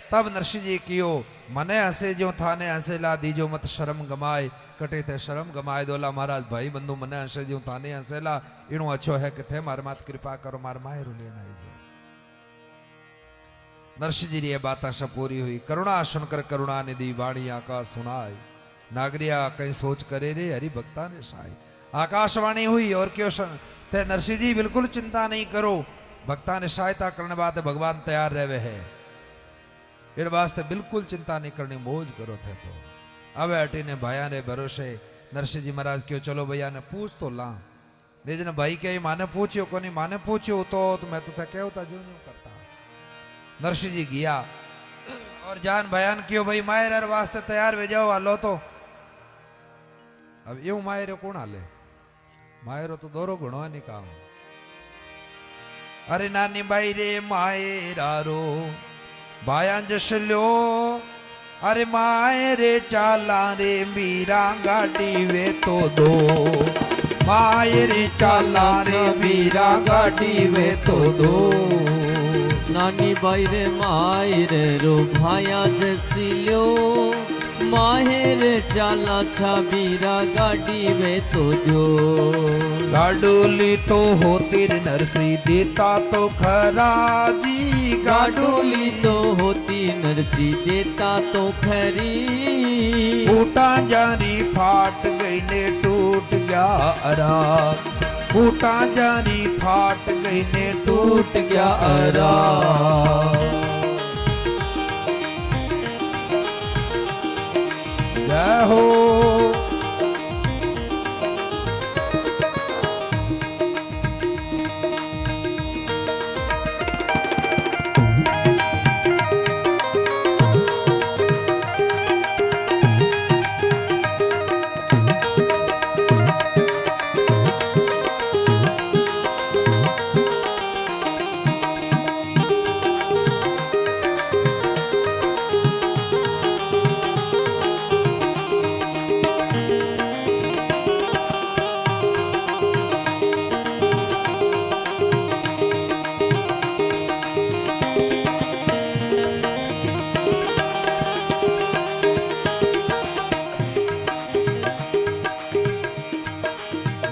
S4: तब नरसिंह जी कियो, मने हसे जो थाने हसेला, दीजो मत शर्म गमाए, कटे थे शर्म गमाए दोला। महाराज भाई बंधु मने हसे जो थाने हसेला, इनो अच्छो है कि थे मार मात कृपा करो, मार मायरू लेना ही जो। नरसिंह जी ये बात सब पूरी हुई। करुणा सुनकर करुणा निधि वाणी आकाश सुनाई, नागरिया कहीं सोच करे रे, हरि भक्ता ने साई। आकाशवाणी हुई और क्यों थे नरसिंह जी बिल्कुल चिंता नहीं करो, भक्ता ने सहायता करने बात भगवान तैयार रहे है। इन वास्ते बिल्कुल चिंता नहीं करनी, मौज करो थे। तो अब अटी ने भाया ने भरोसे नरसिंह जी महाराज क्यों, चलो भैया ने पूछ तो ला। लेकिन भाई के माने पूछियो कोनी, माने पूछियो तो मैं तो कहता जो यूं करता। नरसिंह जी गया और जान बयान कियो, भाई मायर वास्ते तैयार वे जाओ, हालो तो। अब यूं मायरो कौन हाले, मायरो तो दोरो घणो नहीं काम। अरे नानी बाई रे मायरा रो, बाया जस लो अरे माए रे चाला रे मीरा गाड़ी वे तो दो, माए रे चाला रे मीरा गाड़ी वे तो दो।
S2: नानी बाई रे माई रे रो भाया जैसी लो, माहेर चाला छाबीरा गाड़ी वे तो दो।
S4: गाडोली तो होती नरसी देता तो खरा जी,
S2: गाडोली तो होती नरसी देता तो खरी।
S4: बूटा जानी फाट गई ने टूट गया अरा, बूटा जानी फाट गई ने टूट गया अरा। जय हो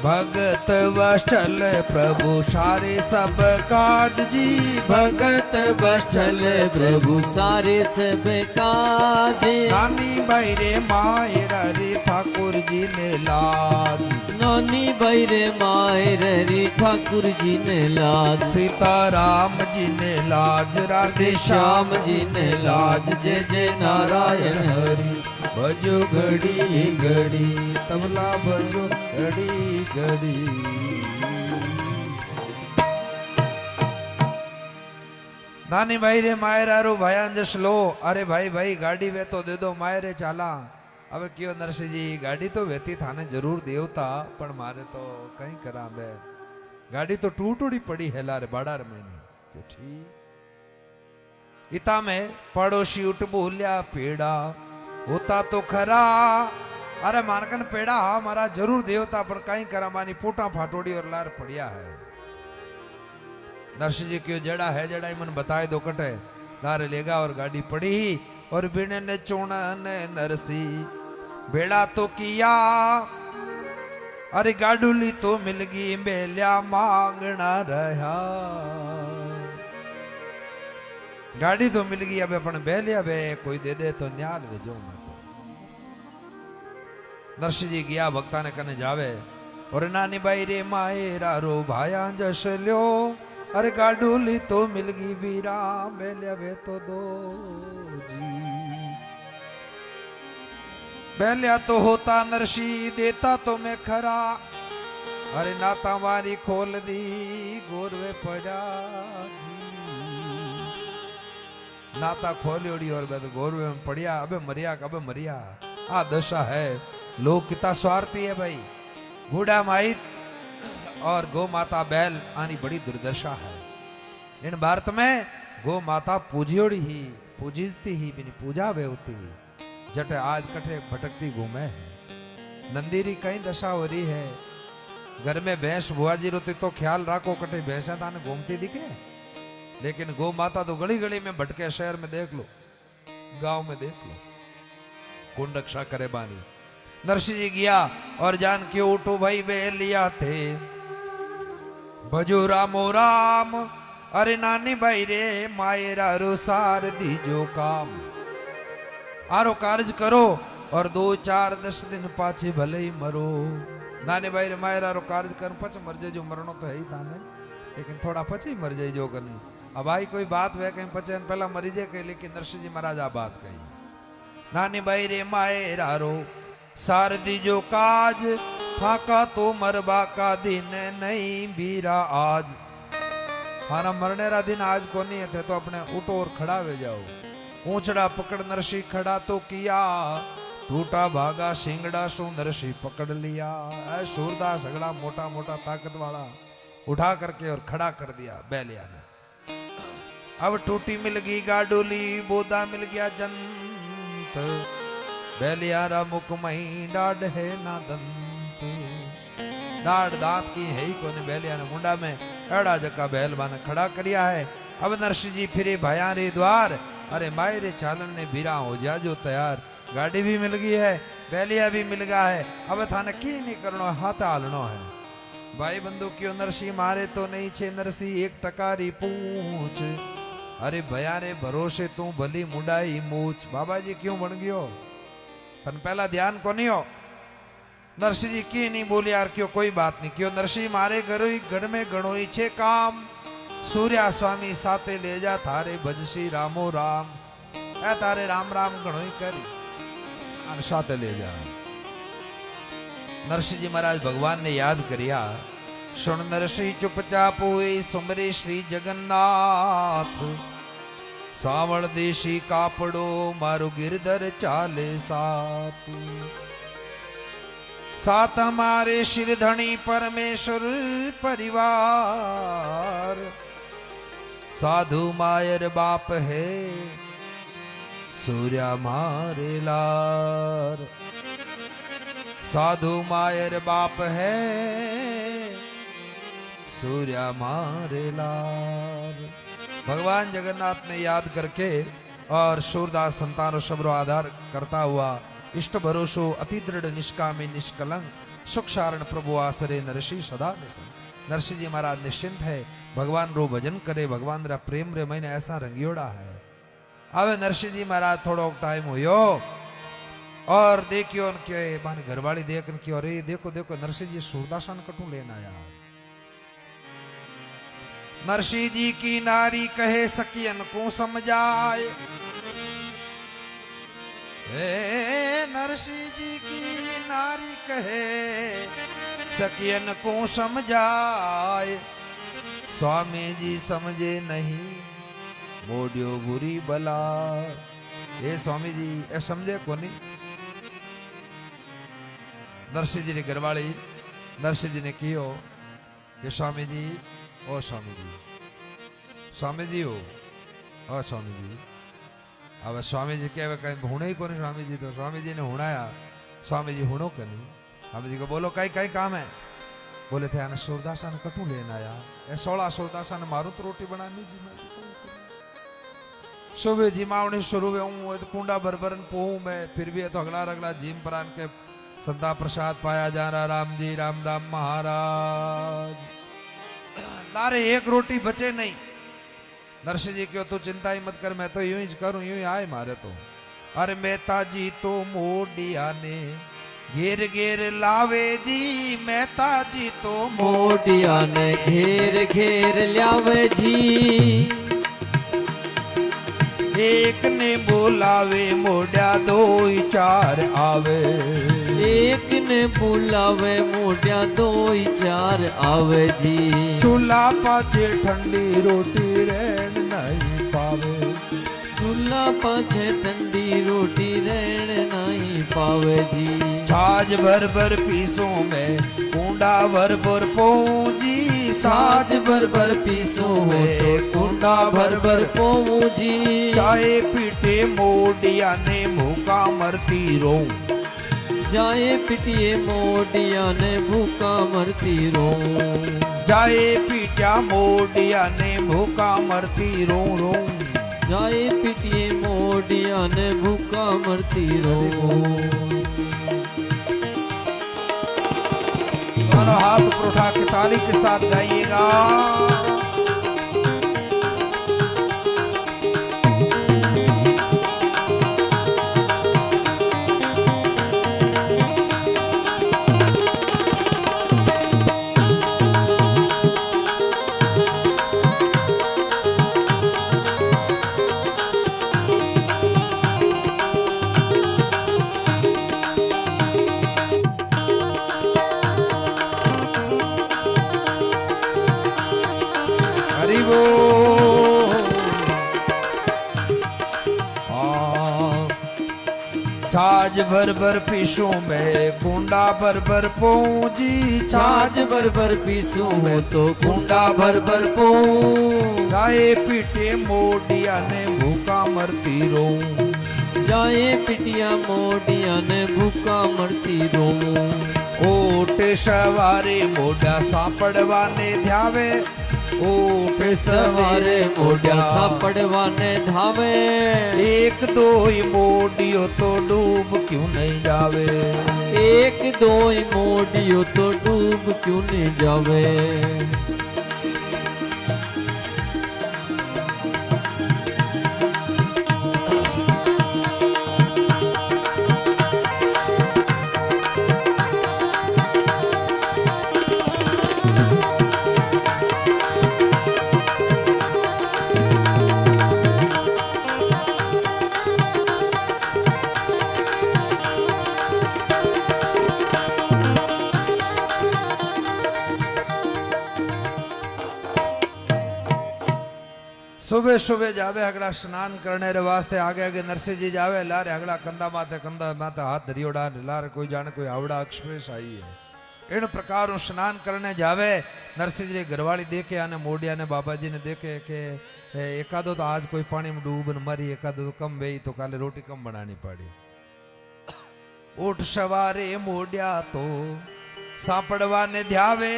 S4: भगत वत्सल प्रभु सारे सब काज जी,
S2: भगत वत्सल प्रभु सारे सब काज।
S4: नानी भाई रे मायरा रे ठाकुर जी ने लाज,
S2: नानी भाई रे मायरा रे ठाकुर जी ने लाज।
S4: सीताराम जी ने लाज, राधे श्याम जी ने लाज। जय जय नारायण हरि भजो घड़ी घड़ी, तबला भजो घड़ी घड़ी। नानी भाई रे मायरा रो भाया जस लो, अरे भाई भाई गाड़ी वे तो दे दो मायरे चाला। अब क्यों नरसिंह जी गाड़ी तो वेती थाने जरूर देवता, पण मारे तो कहीं करा बे, गाड़ी तो टूटोड़ी पड़ी है लारे बाड़ा रे मैंने क्यों ठीक। इता में पड़ोसी उठ बोलिया पेड़ा होता तो खरा, अरे मानकन पेड़ा हमारा जरूर देवता, पर कहीं करा मानी पोटा फाटोड़ी और लार पड़िया है। नरसिंह जी क्यों जड़ा है, जड़ा ही मन बताए दो कटे लार लेगा। और गाड़ी पड़ी और बिने ने चोना ने नरसी बेड़ा तो किया, अरे गाडूली तो मिल गई बेलिया मांगना रहा। गाड़ी तो मिल गई, अब अपन बेलिया बे कोई दे दे तो न्याल भेजो मैं तो। नरसिंह जी गया भक्ता ने कने जावे, और नानी बाई रे मायरा रो भाया जस ल्यो, अरे गाडूली तो मिल गई बीरा बेलिया बे तो दो जी। बेलिया तो होता नरसी देता तो मैं खरा, अरे नाता मारी खोल दी गोरवे पड़ा जी। नाता खोलियोड़ी और मैं तो गोरवे में पड़िया, अबे मरिया। आ दशा है, लोग कितना स्वार्थी है भाई। घोड़ा माई और गौ माता बैल आनी बड़ी दुर्दशा है। इन भारत में गौ माता पूजियोड़ी ही पूजिजती ही बिनी पूजा वे होती ही, जट आज कठे भटकती घूमे है। नंदीरी कई दशा हो रही है, घर में भैंस बुआजी रोती तो ख्याल रखो कटे भैंसा ताने घूमती दिखे, लेकिन गौ माता तो गली गली में भटके। शहर में देख लो, गांव में देख लो, कौन रक्षा करे बानी। नरसिंह जी गया और जान के उठो भाई वे लिया थे भजो रामो राम, अरे नानी भाई रे मायरा रो सार दीजो काम। आरो कार्य करो और 2-4-10 दिन पाछे भले ही मरो। नानी भाई रे मायरा रो कार्य कर पछ मर जाए, जो मरनो तो है ही ताने, लेकिन थोड़ा पछ ही मर जाए जो करनी। अब आई कोई बात वे कहीं पचे पहला मरी जाए कहीं, लेकिन नरसिंह जी महाराज आ बात कही। नानी भाई रे मायरा रो सार दीजो काज, फाका तो मरबा का दिन नहीं बीरा आज। हमारा मरने रा दिन आज को नहीं थे, तो अपने उठो और खड़ा हो जाओ। ऊंचड़ा पकड़ नरसिंह खड़ा तो किया, टूटा भागा सिंगड़ा सो नरसिंह पकड़ लिया। सूरदास अगला मोटा मोटा ताकत वाला उठा करके और खड़ा कर दिया बैलिया ने। अब टूटी मिल गई गाडोली, बोदा मिल गया जंतर बैलियारा मुख मही डाढ़ है ना दंत डाढ़ दांत की है ही कोने बैलिया ने मुंडा में एड़ा जका बैल बाने खड़ा करिया है। अब नरसिंह जी फिरे भाया रे द्वार अरे मायरे चालन ने बीरा हो जा जो तैयार गाड़ी भी मिल गई है बैलिया भी मिल गया है। अब थाने की नहीं करनो हाथ हालनो है भाई बंधु क्यों नरसिंह मारे तो नहीं छे नरसिंह एक टकारी पूछ अरे भया रे भरोसे तू भली मुंडाई मूछ बाबा जी क्यों बन गयो तन पहला ध्यान को नहीं हो। नरसिंह जी की नहीं बोले यार क्यों कोई बात नहीं क्यों नरसिंह मारे घर में गणोई छे काम सूर्या स्वामी साथे ले जा थारे भजसी रामो राम ए तारे राम राम गणोई करी और साथे ले जा। नरसिंह जी महाराज भगवान ने याद करिया सुन नरसिंह चुपचाप हुए सुमरे श्री जगन्नाथ सावण देशी कापड़ो मारो गिरधर चाले साथ सात हमारे शिरधणी परमेश्वर परिवार साधु मायर बाप है सूर्या मारे लार साधु मायर बाप है सूर्या मारे लार। भगवान जगन्नाथ ने याद करके और सूरदास संतानो सबरो आधार करता हुआ इष्ट भरोसो अति दृढ़ निष्कामी निष्कलंक सुख सारण प्रभु आसरे नरसिंह सदा निसंग। नरसिंह जी महाराज निश्चिंत है भगवान रो भजन करे भगवान रा प्रेम रे मैंने ऐसा रंगियोड़ा है। अब नरसिंह जी महाराज थोड़ो टाइम हुयो और देखियो उनके माने घरवाली देख की अरे देखो देखो नरसिंह जी सूरदासन कटू लेना आया। नरसिंह जी की नारी कहे सकियन को समझाए नरसिंह जी की नारी कहे सकियन को समझाए स्वामी जी समझे नहीं मोडियो बुरी बला ये स्वामी जी ए समझे कोनी। नरसिंह जी ने घरवाली नरसिंह जी ने कियो कि स्वामी जी ओ स्वामी जी हो ओ स्वामी जी। अब स्वामी जी कहे कहीं हुणे ही कोनी स्वामी जी तो स्वामी जी ने हुणाया स्वामी जी हुणो कनी स्वामी जी को बोलो कई कई काम है बोले थे आने सूरदासा ने कटू लेना आया ए 16 सूरदासा ने मारू तो रोटी बनानी जी मैं सुबह जी मावनी शुरू में हूँ तो कुंडा भर भरन पोहूं मैं फिर भी है तो अगला अगला जीम परान के संता प्रसाद पाया जा रहा राम जी राम राम महाराज लारे एक रोटी बचे नहीं। नरसिंह जी क्यों तू चिंता ही मत कर मैं तो यूं ही करूं यूं ही आए मारे तो अरे मेहता जी तो मोडिया ने घेर घेर लावे जी मेहता जी तो
S2: मोडिया ने घेर घेर लावे जी
S4: एक ने बोलावे मोडिया दो ही चार आवे
S2: एक ने बुलावे मोडिया दो ही चार आवे जी
S4: चूल्हा पाछे ठंडी रोटी रहन नहीं पावे
S2: चूल्हा पाछे ठंडी रोटी रहन नहीं पावे जी
S4: छाछ भर भर पीसों में कुंडा भर भर पौजी साज भर भर पीसों में कुंडा भर भर
S2: पौजी
S4: चाय पीटे मोडिया ने भूखा मरती रो
S2: जाए पिटिए मोडिया ने भूखा मरती रो
S4: जाए पीटा मोडिया ने भूखा मरती रो रो
S2: जाए पिटिए मोडिया ने भूखा मरती रो।
S4: दोनों हाथ पर उठा के ताली के साथ गाइएगा। छाछ भर भर पीसू में कुंडा भर भर पौजी
S2: छाछ भर भर पीसू में तो कुंडा भर भर पौं
S4: गाये पीटे मोडिया ने भूखा मरती रो
S2: जाए पिटिया मोडिया ने भूखा मरती रोऊं।
S4: ऊट सवारे मोढ़ा सापड़वा ने ध्यावे, ऊट
S2: सवारे मोडिया सापड़वा ने धावे।
S4: एक दो ही मोडियो तो डूब क्यों नहीं जावे,
S2: एक दो मोडियो तो डूब क्यों नहीं जावे।
S4: सुबह सुबह जावे हगड़ा स्नान करने रे वास्ते, आगे आगे नरसिंह जी जावे, लारे हगड़ा कंधा माथे हाथ धरियोड़ा, लारे कोई जाने कोई आवड़ा एक्सप्रेस आई है। इन प्रकार स्नान करने जावे, नरसिंह जी घरवाली देखे आने मोडिया ने बाबा जी ने देखे के एकादो तो आज कोई पानी में डूब न मरी, एकादो तो कम गई तो काले रोटी कम बनानी पड़ी। उठ सवारे मोडिया तो सापड़वा ने ध्यावे,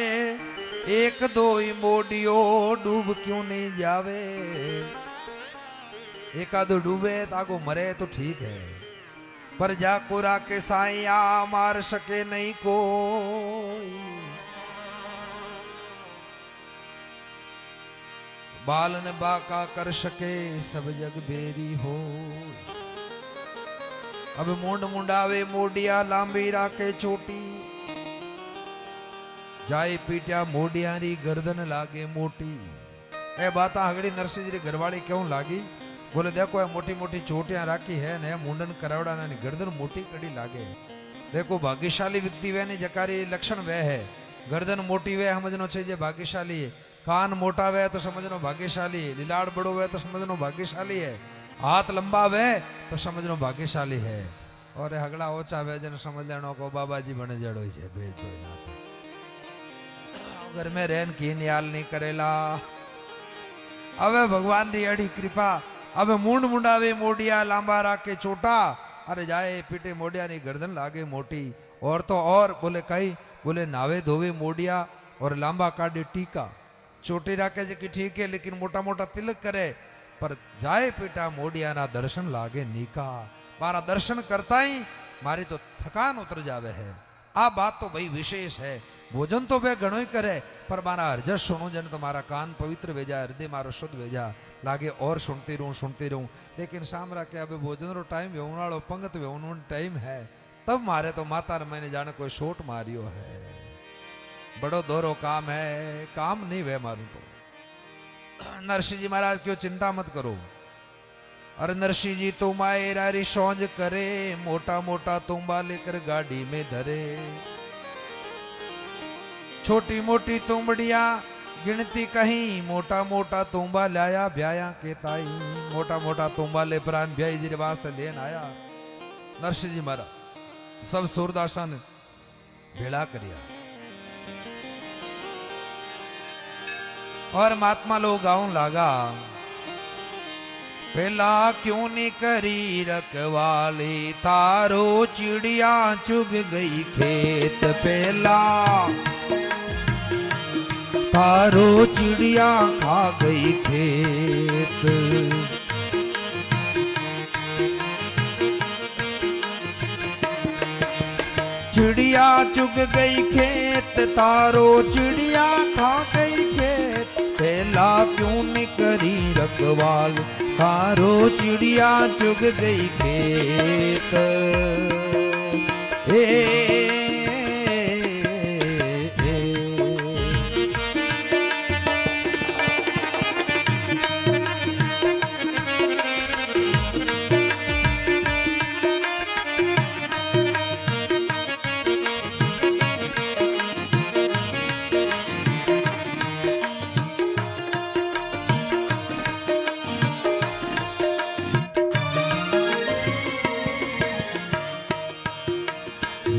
S4: एक दो ही मोडियो डूब क्यों नहीं जावे। एकादो डूबे ताको मरे तो ठीक है, पर जाकुरा के साइया मार सके नहीं कोई। बालन बाका कर सके सब जग बेरी हो। अब मुंड मुंडावे मोडिया लांबी राके चोटी, जाए पीटिया मोडिया री गर्दन लागे मोटी। ए बाता हगड़ी नरसिंह जी घरवाली क्यों लागी, बोले देखो मोटी मोटी चोटियां राखी है ने मुंडन करावड़ा ने गर्दन मोटी कड़ी लागे। देखो भाग्यशाली व्यक्ति वे नहीं जकारी लक्षण वे है, गर्दन मोटी वे समझनो चाहिए भाग्यशाली, कान मोटा वे तो समझनो भाग्यशाली, लीलाड़ बड़ो वे तो समझनो भाग्यशाली है, हाथ लंबा वे तो समझनो भाग्यशाली है। और हगड़ा ओछा वे जन समझ लेनो को बाबा जी बने जड़ो है भेज दो ना घर में रहन की न्याल नहीं करेला। अबे भगवान री अड़ी कृपा, अबे मुंड मुंडावे मोडिया लांबा राके चोटा, अरे जाए पीटे मोडिया री गर्दन लागे मोटी। और तो और बोले कई, बोले नावे धोवे मोडिया और लांबा काटे टीका, चोटी राके जी ठीक है लेकिन मोटा मोटा तिलक करे, पर जाए पीटा मोडिया ना दर्शन लागे नीका। मारा दर्शन करता ही मारी तो थकान उतर जावे है। आ बात तो भाई विशेष है, भोजन तो वे घणो ही करे, पर मारा हरजस सुनो जन तो मारा कान पवित्र भेजा, हृदय मारो शुद्ध भेजा, लागे और सुनती रहूं। लेकिन सामरा के अबे भोजन रो टाइम वेवनाड़ो पंगत वेवनो टाइम है, तब मारे तो माता मैंने जाने कोई शोट मारियो है। बड़ो दोरो काम है, काम नहीं वे मारू तो। नरसिंह जी महाराज क्यों चिंता मत करो। अरे नरसिंह जी तुम आए रारी सौंज करे, मोटा मोटा तुम्बा लेकर गाड़ी में धरे। छोटी मोटी तुमड़िया गिनती कहीं, मोटा मोटा तुम्बा लाया ब्याया के ताई। मोटा मोटा तुम्बा ले प्राण ब्याई जी वास्ते लेन आया नरसिंह जी महाराज। सब सूरदासा ने भेड़ा करिया और महात्मा लोग गाँव लागा, पेला क्यों नहीं करी रखवाली, तारो चिड़िया चुग गई खेत। पेला तारो चिड़िया खा गई खेत। चिड़िया चुग गई खेत, तारो चिड़िया खा गई खेत। पेला क्यों नहीं करी रखवाल, तारो चिड़िया चुग गई खेत।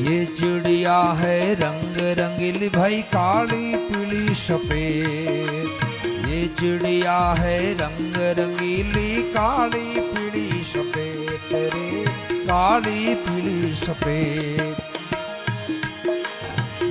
S4: ये चिड़िया है रंग रंगीली भाई, काली पीली सफेद। ये चिड़िया है रंग रंगीली, काली पीली सफेद रे। काली पीली सफेद।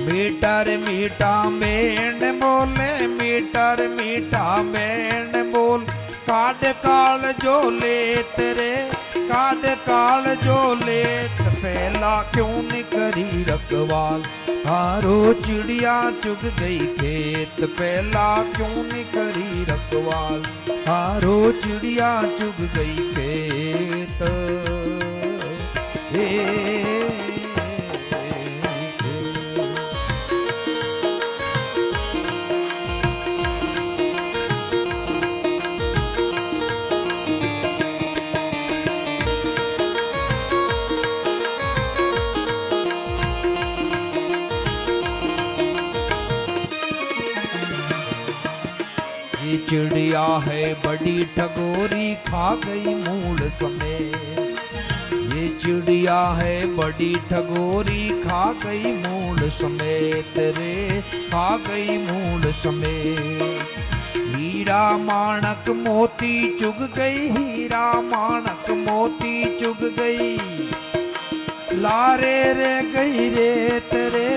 S4: मीटर मीठा मेंढ बोले, मीटर मीठा मेंढ बोल, काड काल जो लेत रे, काड काल जो लेत, पहला क्यों नहीं करी रखवाल, हारो चिड़िया चुग गई खेत, पहला क्यों नहीं करी रखवाल, हारो चिड़िया चुग गई खेत। ये चिड़िया है बड़ी ठगोरी, खा गई मूल समेत, ये चिड़िया है बड़ी ठगोरी, खा गई मूल समेत रे, खा गई मूल समेत। हीरा माणक मोती चुग गई, हीरा माणक मोती चुग गई, लारे रे गई रेत रे,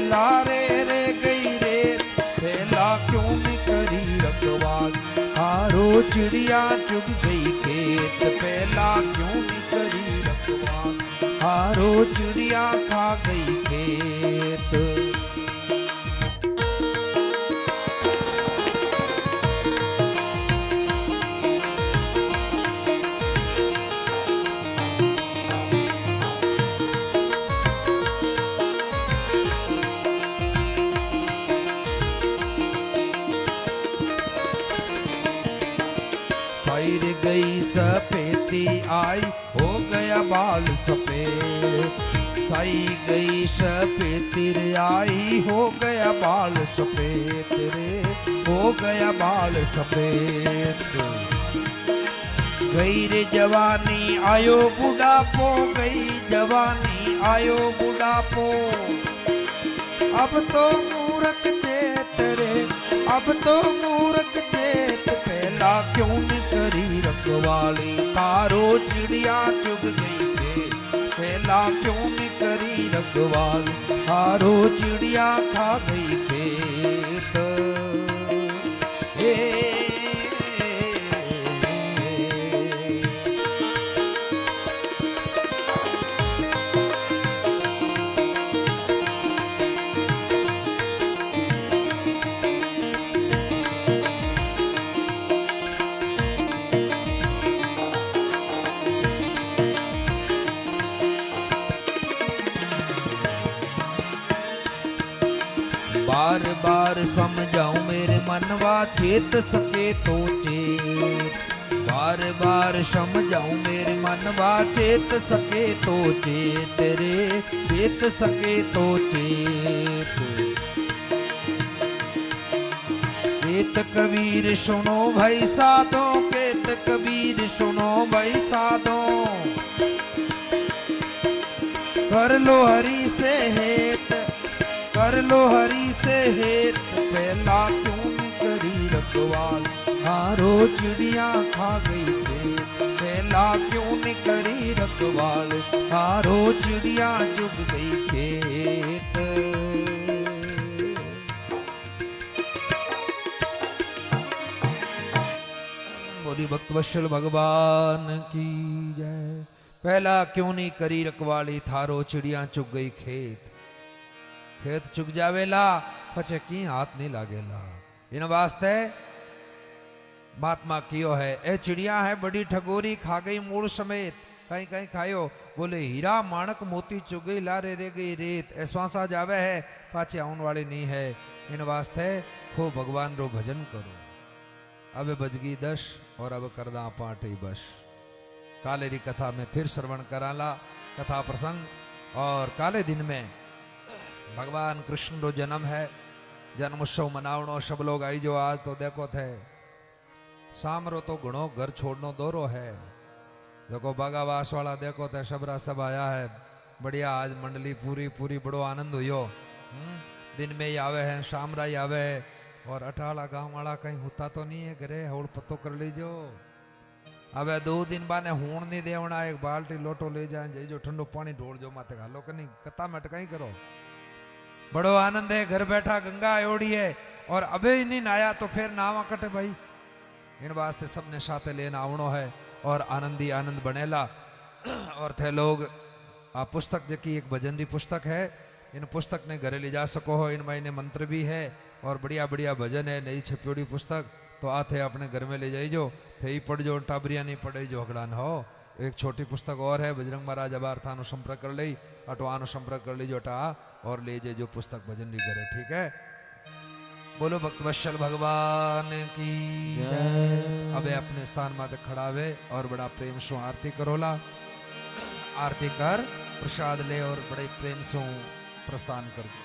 S4: लारे रे गई रेत, फैला क्यों नहीं करी रखवाल, हारो चिड़िया चुग गई खेत, पहला क्यों नहीं करी रखवाल, हारो चिड़िया खा गई खेत। साइर गई सफेदी आई, हो गया बाल सफेद, साई गई सफेदी रे आई, हो गया बाल सफेद रे, हो गया बाल सफेद। गई रे जवानी आयो बुढ़ापो, गई जवानी आयो बुढ़ापो, अब तो मूर्ख चेत रे, अब तो मूर्ख चेत, पहला क्यों नहीं करी रखवाली, तारो चिड़िया चुग गई खेत, पहला क्यों नहीं करी रखवाली, तारो चिड़िया खा गई खेत। बार बार समझाऊं मेरे मनवा, चेत सके तो चेत, बार बार समझाऊं मेरे मनवा, चेत सके तो चेत रे, चेत सके तो चेत। केत कबीर सुनो भाई साधो, केत कबीर सुनो भाई साधो, कर लो हरि से हेत, कर लो हरि से हेत, पहला क्यों नहीं करी रखवाल, हारो चिड़िया खा गई खेत, पहला क्यों नहीं करी रखवाल, हारो चिड़िया चुग गई खेत। बोली भक्तवत्सल भगवान की जय। पहला क्यों नहीं करी रखवाली, थारो चिड़िया चुग गई खेत, खेत चुग जावेला पछे की हाथ नहीं लागेला, इन वास्ते महात्मा कियो है। ए चिड़िया है बड़ी ठगोरी, खा गई मूल समेत, कहीं कहीं खायो, बोले हीरा माणक मोती चुग गई, लारे रे गई रेत, ऐसा जावे है पाछे आउन वाली नहीं है। इन वास्ते हो भगवान रो भजन करो। अब बजगी 10 और अब करदा 5 ही बस। काले री कथा में फिर श्रवण कराला कथा प्रसंग। और काले दिन में भगवान कृष्ण रो जन्म है, जन्म उत्सव मनावनो, सब लोग आई जो आज तो देखो थे शाम रो तो घणो घर छोड़नो दौरो है। देखो बागावास वाला देखो थे सबरा सब आया है, बढ़िया आज मंडली पूरी पूरी बड़ो आनंद हुयो। दिन में ही आवे है, शाम रा ही आवे है। और अठाला गांव वाला कहीं होता तो नहीं है घरे, होड़ पत्तो कर लीजो।
S3: अब 2 दिन बाने हूण नहीं देवना, एक बाल्टी लोटो ले जाए जाई जो ठंडो पानी ढोल जो माते घालो कनी कता में अटकाई करो। बड़ो आनंद है, घर बैठा गंगा ओढ़ी है और अबे ही नहीं आया तो फिर नावा कटे भाई। इन वास्ते सबने साथे लेना आवणो है और आनंदी आनंद बनेला। और थे लोग आ पुस्तक जकी एक भजन री पुस्तक है, इन पुस्तक ने घरे ले जा सको हो। इन महीने मंत्र भी है और बढ़िया बढ़िया भजन है, नई छपियोड़ी पुस्तक। तो आते अपने घर में ले जाइजो, थे ही पढ़ जो, टाबरिया नहीं पढ़े जो हगड़ा न हो। एक छोटी पुस्तक और है, बजरंग महाराज अबार थानो संपर्क कर ली, अटो आनो संपर्क कर लीजो अटा और ले जाए जो पुस्तक भजन री घरे, ठीक है। बोलो भक्त वत्सल भगवान की जय। अबे अपने स्थान माते खड़ावे और बड़ा प्रेम सो आरती करोला। आरती कर प्रसाद ले और बड़े प्रेम सो प्रस्थान कर दो।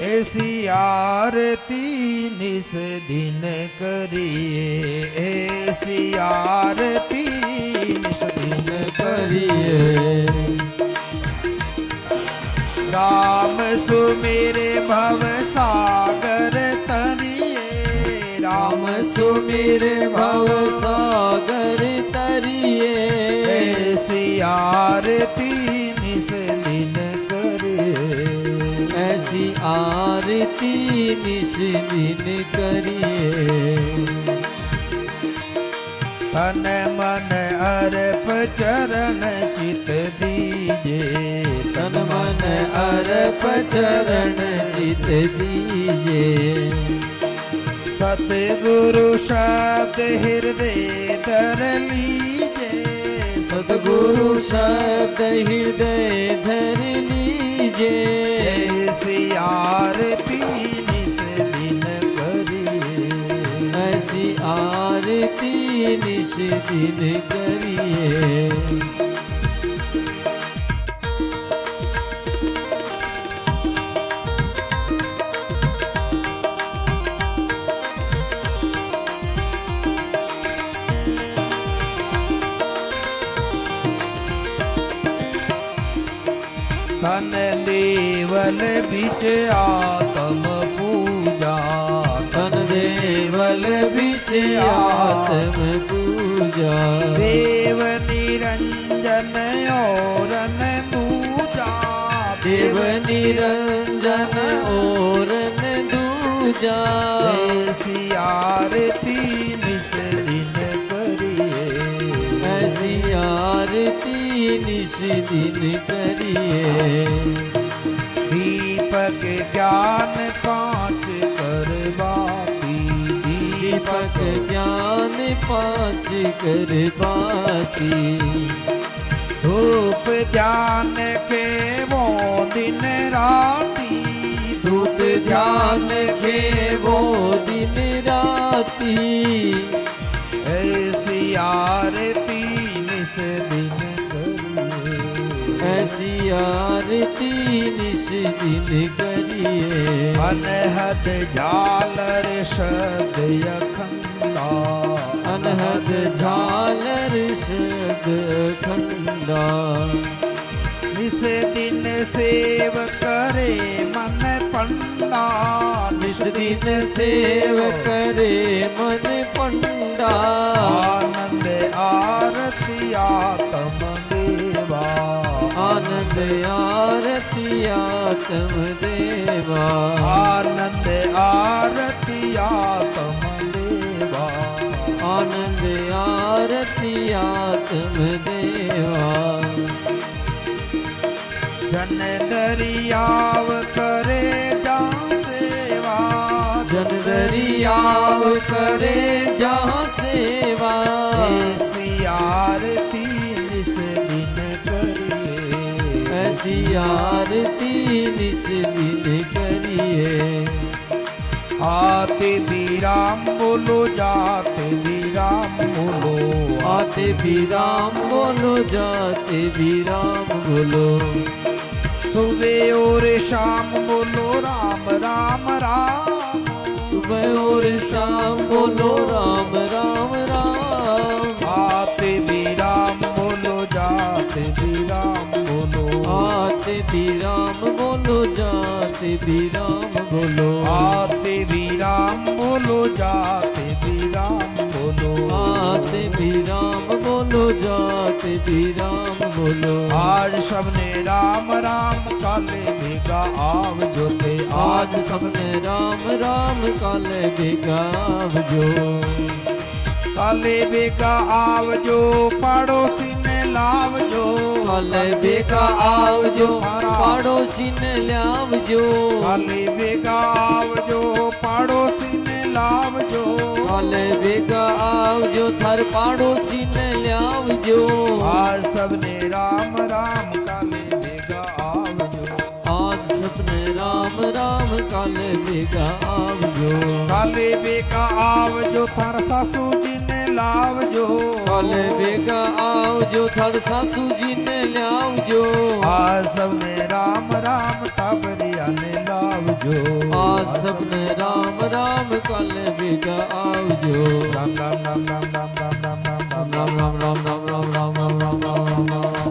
S4: ऐसी आरती निस दिन करिए, ऐसी आरती निस दिन करिए। राम सुमेरे भव सागर तरिए, राम सुमेरे भव
S2: सागर तरिए।
S4: ऐसी आरती निस दिन करिए,
S2: ऐसी आरती निश दिन करिए।
S4: तन मन अर्प चरण चित दीजे,
S2: तन मन अर्प चरण चित दीजे।
S4: सतगुरु शब्द हृदय धर लीजे,
S2: सतगुरु शब्द हृदय धर लीजे।
S4: ऐसी आरती निस दिन करिए,
S2: ऐसी आरती निश दिन करिए।
S4: तन देवल बिच आत्म पूजा,
S2: तन देवल बिच आत्म पूजा।
S4: देव निरंजन और न दूजा,
S2: देव निरंजन और न दूजा।
S4: ऐसी आरती निस दिन करिए,
S2: ऐसी आरती निश दिन करिए।
S4: दीपक ज्ञान पांच कर बाती,
S2: दीपक ज्ञान पांच कर बाती।
S4: धूप ध्यान के वो दिन राती,
S2: धूप ध्यान के वो दिन राती।
S4: ऐसी आरती निस दिन करिए,
S2: ऐसी आरती निश दिन करिए।
S4: अनहद झालर शब्द अखंडा,
S2: अनहद झालर शब्द खंडा।
S4: निस दिन सेव करे मन पंडा,
S2: निस दिन सेव करे मन पंडा।
S4: आनंद आरती आत्म देवा,
S2: आनंद आरती आत्म देवा।
S4: आनंद आरती आत्म देवा,
S2: आनंद आरती आत्म देवा।
S4: जन दरियाव करे जा सेवा,
S2: जन दरियाव करे जहाँ सेवा।
S4: ऐसी आरती निस दिन करिए,
S2: ऐसी आरती निस दिन करिए।
S4: आते भी राम बोलो, जाते भी राम बोलो,
S2: आते भी राम बोलो, जाते भी राम बोलो।
S4: सुबह और शाम बोलो राम राम राम,
S2: सुबह और शाम बोलो राम राम राम।
S4: आते भी राम बोलो, जाते भी राम बोलो,
S2: आते भी बोलो।
S4: आज सबने राम राम काले भेगा आवजो थे।
S2: आज सबने राम राम काले भेगा आवजो।
S4: काले भेगा आवजो पाड़ोसी ने लावजो।
S2: काले भेगा आवजो पाड़ोसी ने लावजो।
S4: काले भेगा आवजो पाड़ोसी ने लावजो।
S2: काले भेगा आवजो थार पाड़ोसी ने लावजो।
S4: आज सबने राम राम काले भेगा आवजो।
S2: आज सबने राम राम काले भेगा आवजो।
S4: काले भेगा आवजो थार सासू जी ने लावजो।
S2: काले भेगा आवजो थार सासू जी ने लावजो।
S4: आज सबने राम राम टाबरिया ने लावजो।
S2: आज सबने राम राम काले भेगा आवजो।
S4: राम राम राम राम राम राम राम राम
S2: राम राम राम राम राम राम राम राम राम राम।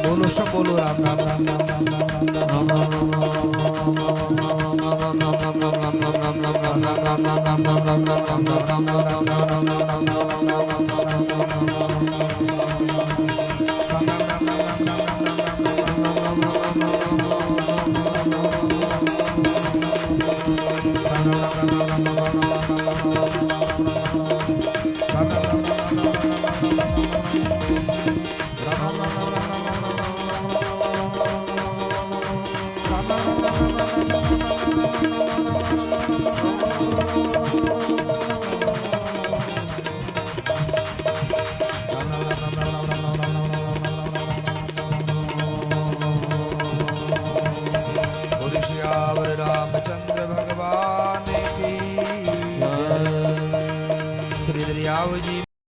S4: बोलो सब बोलो राम राम राम राम राम राम राम।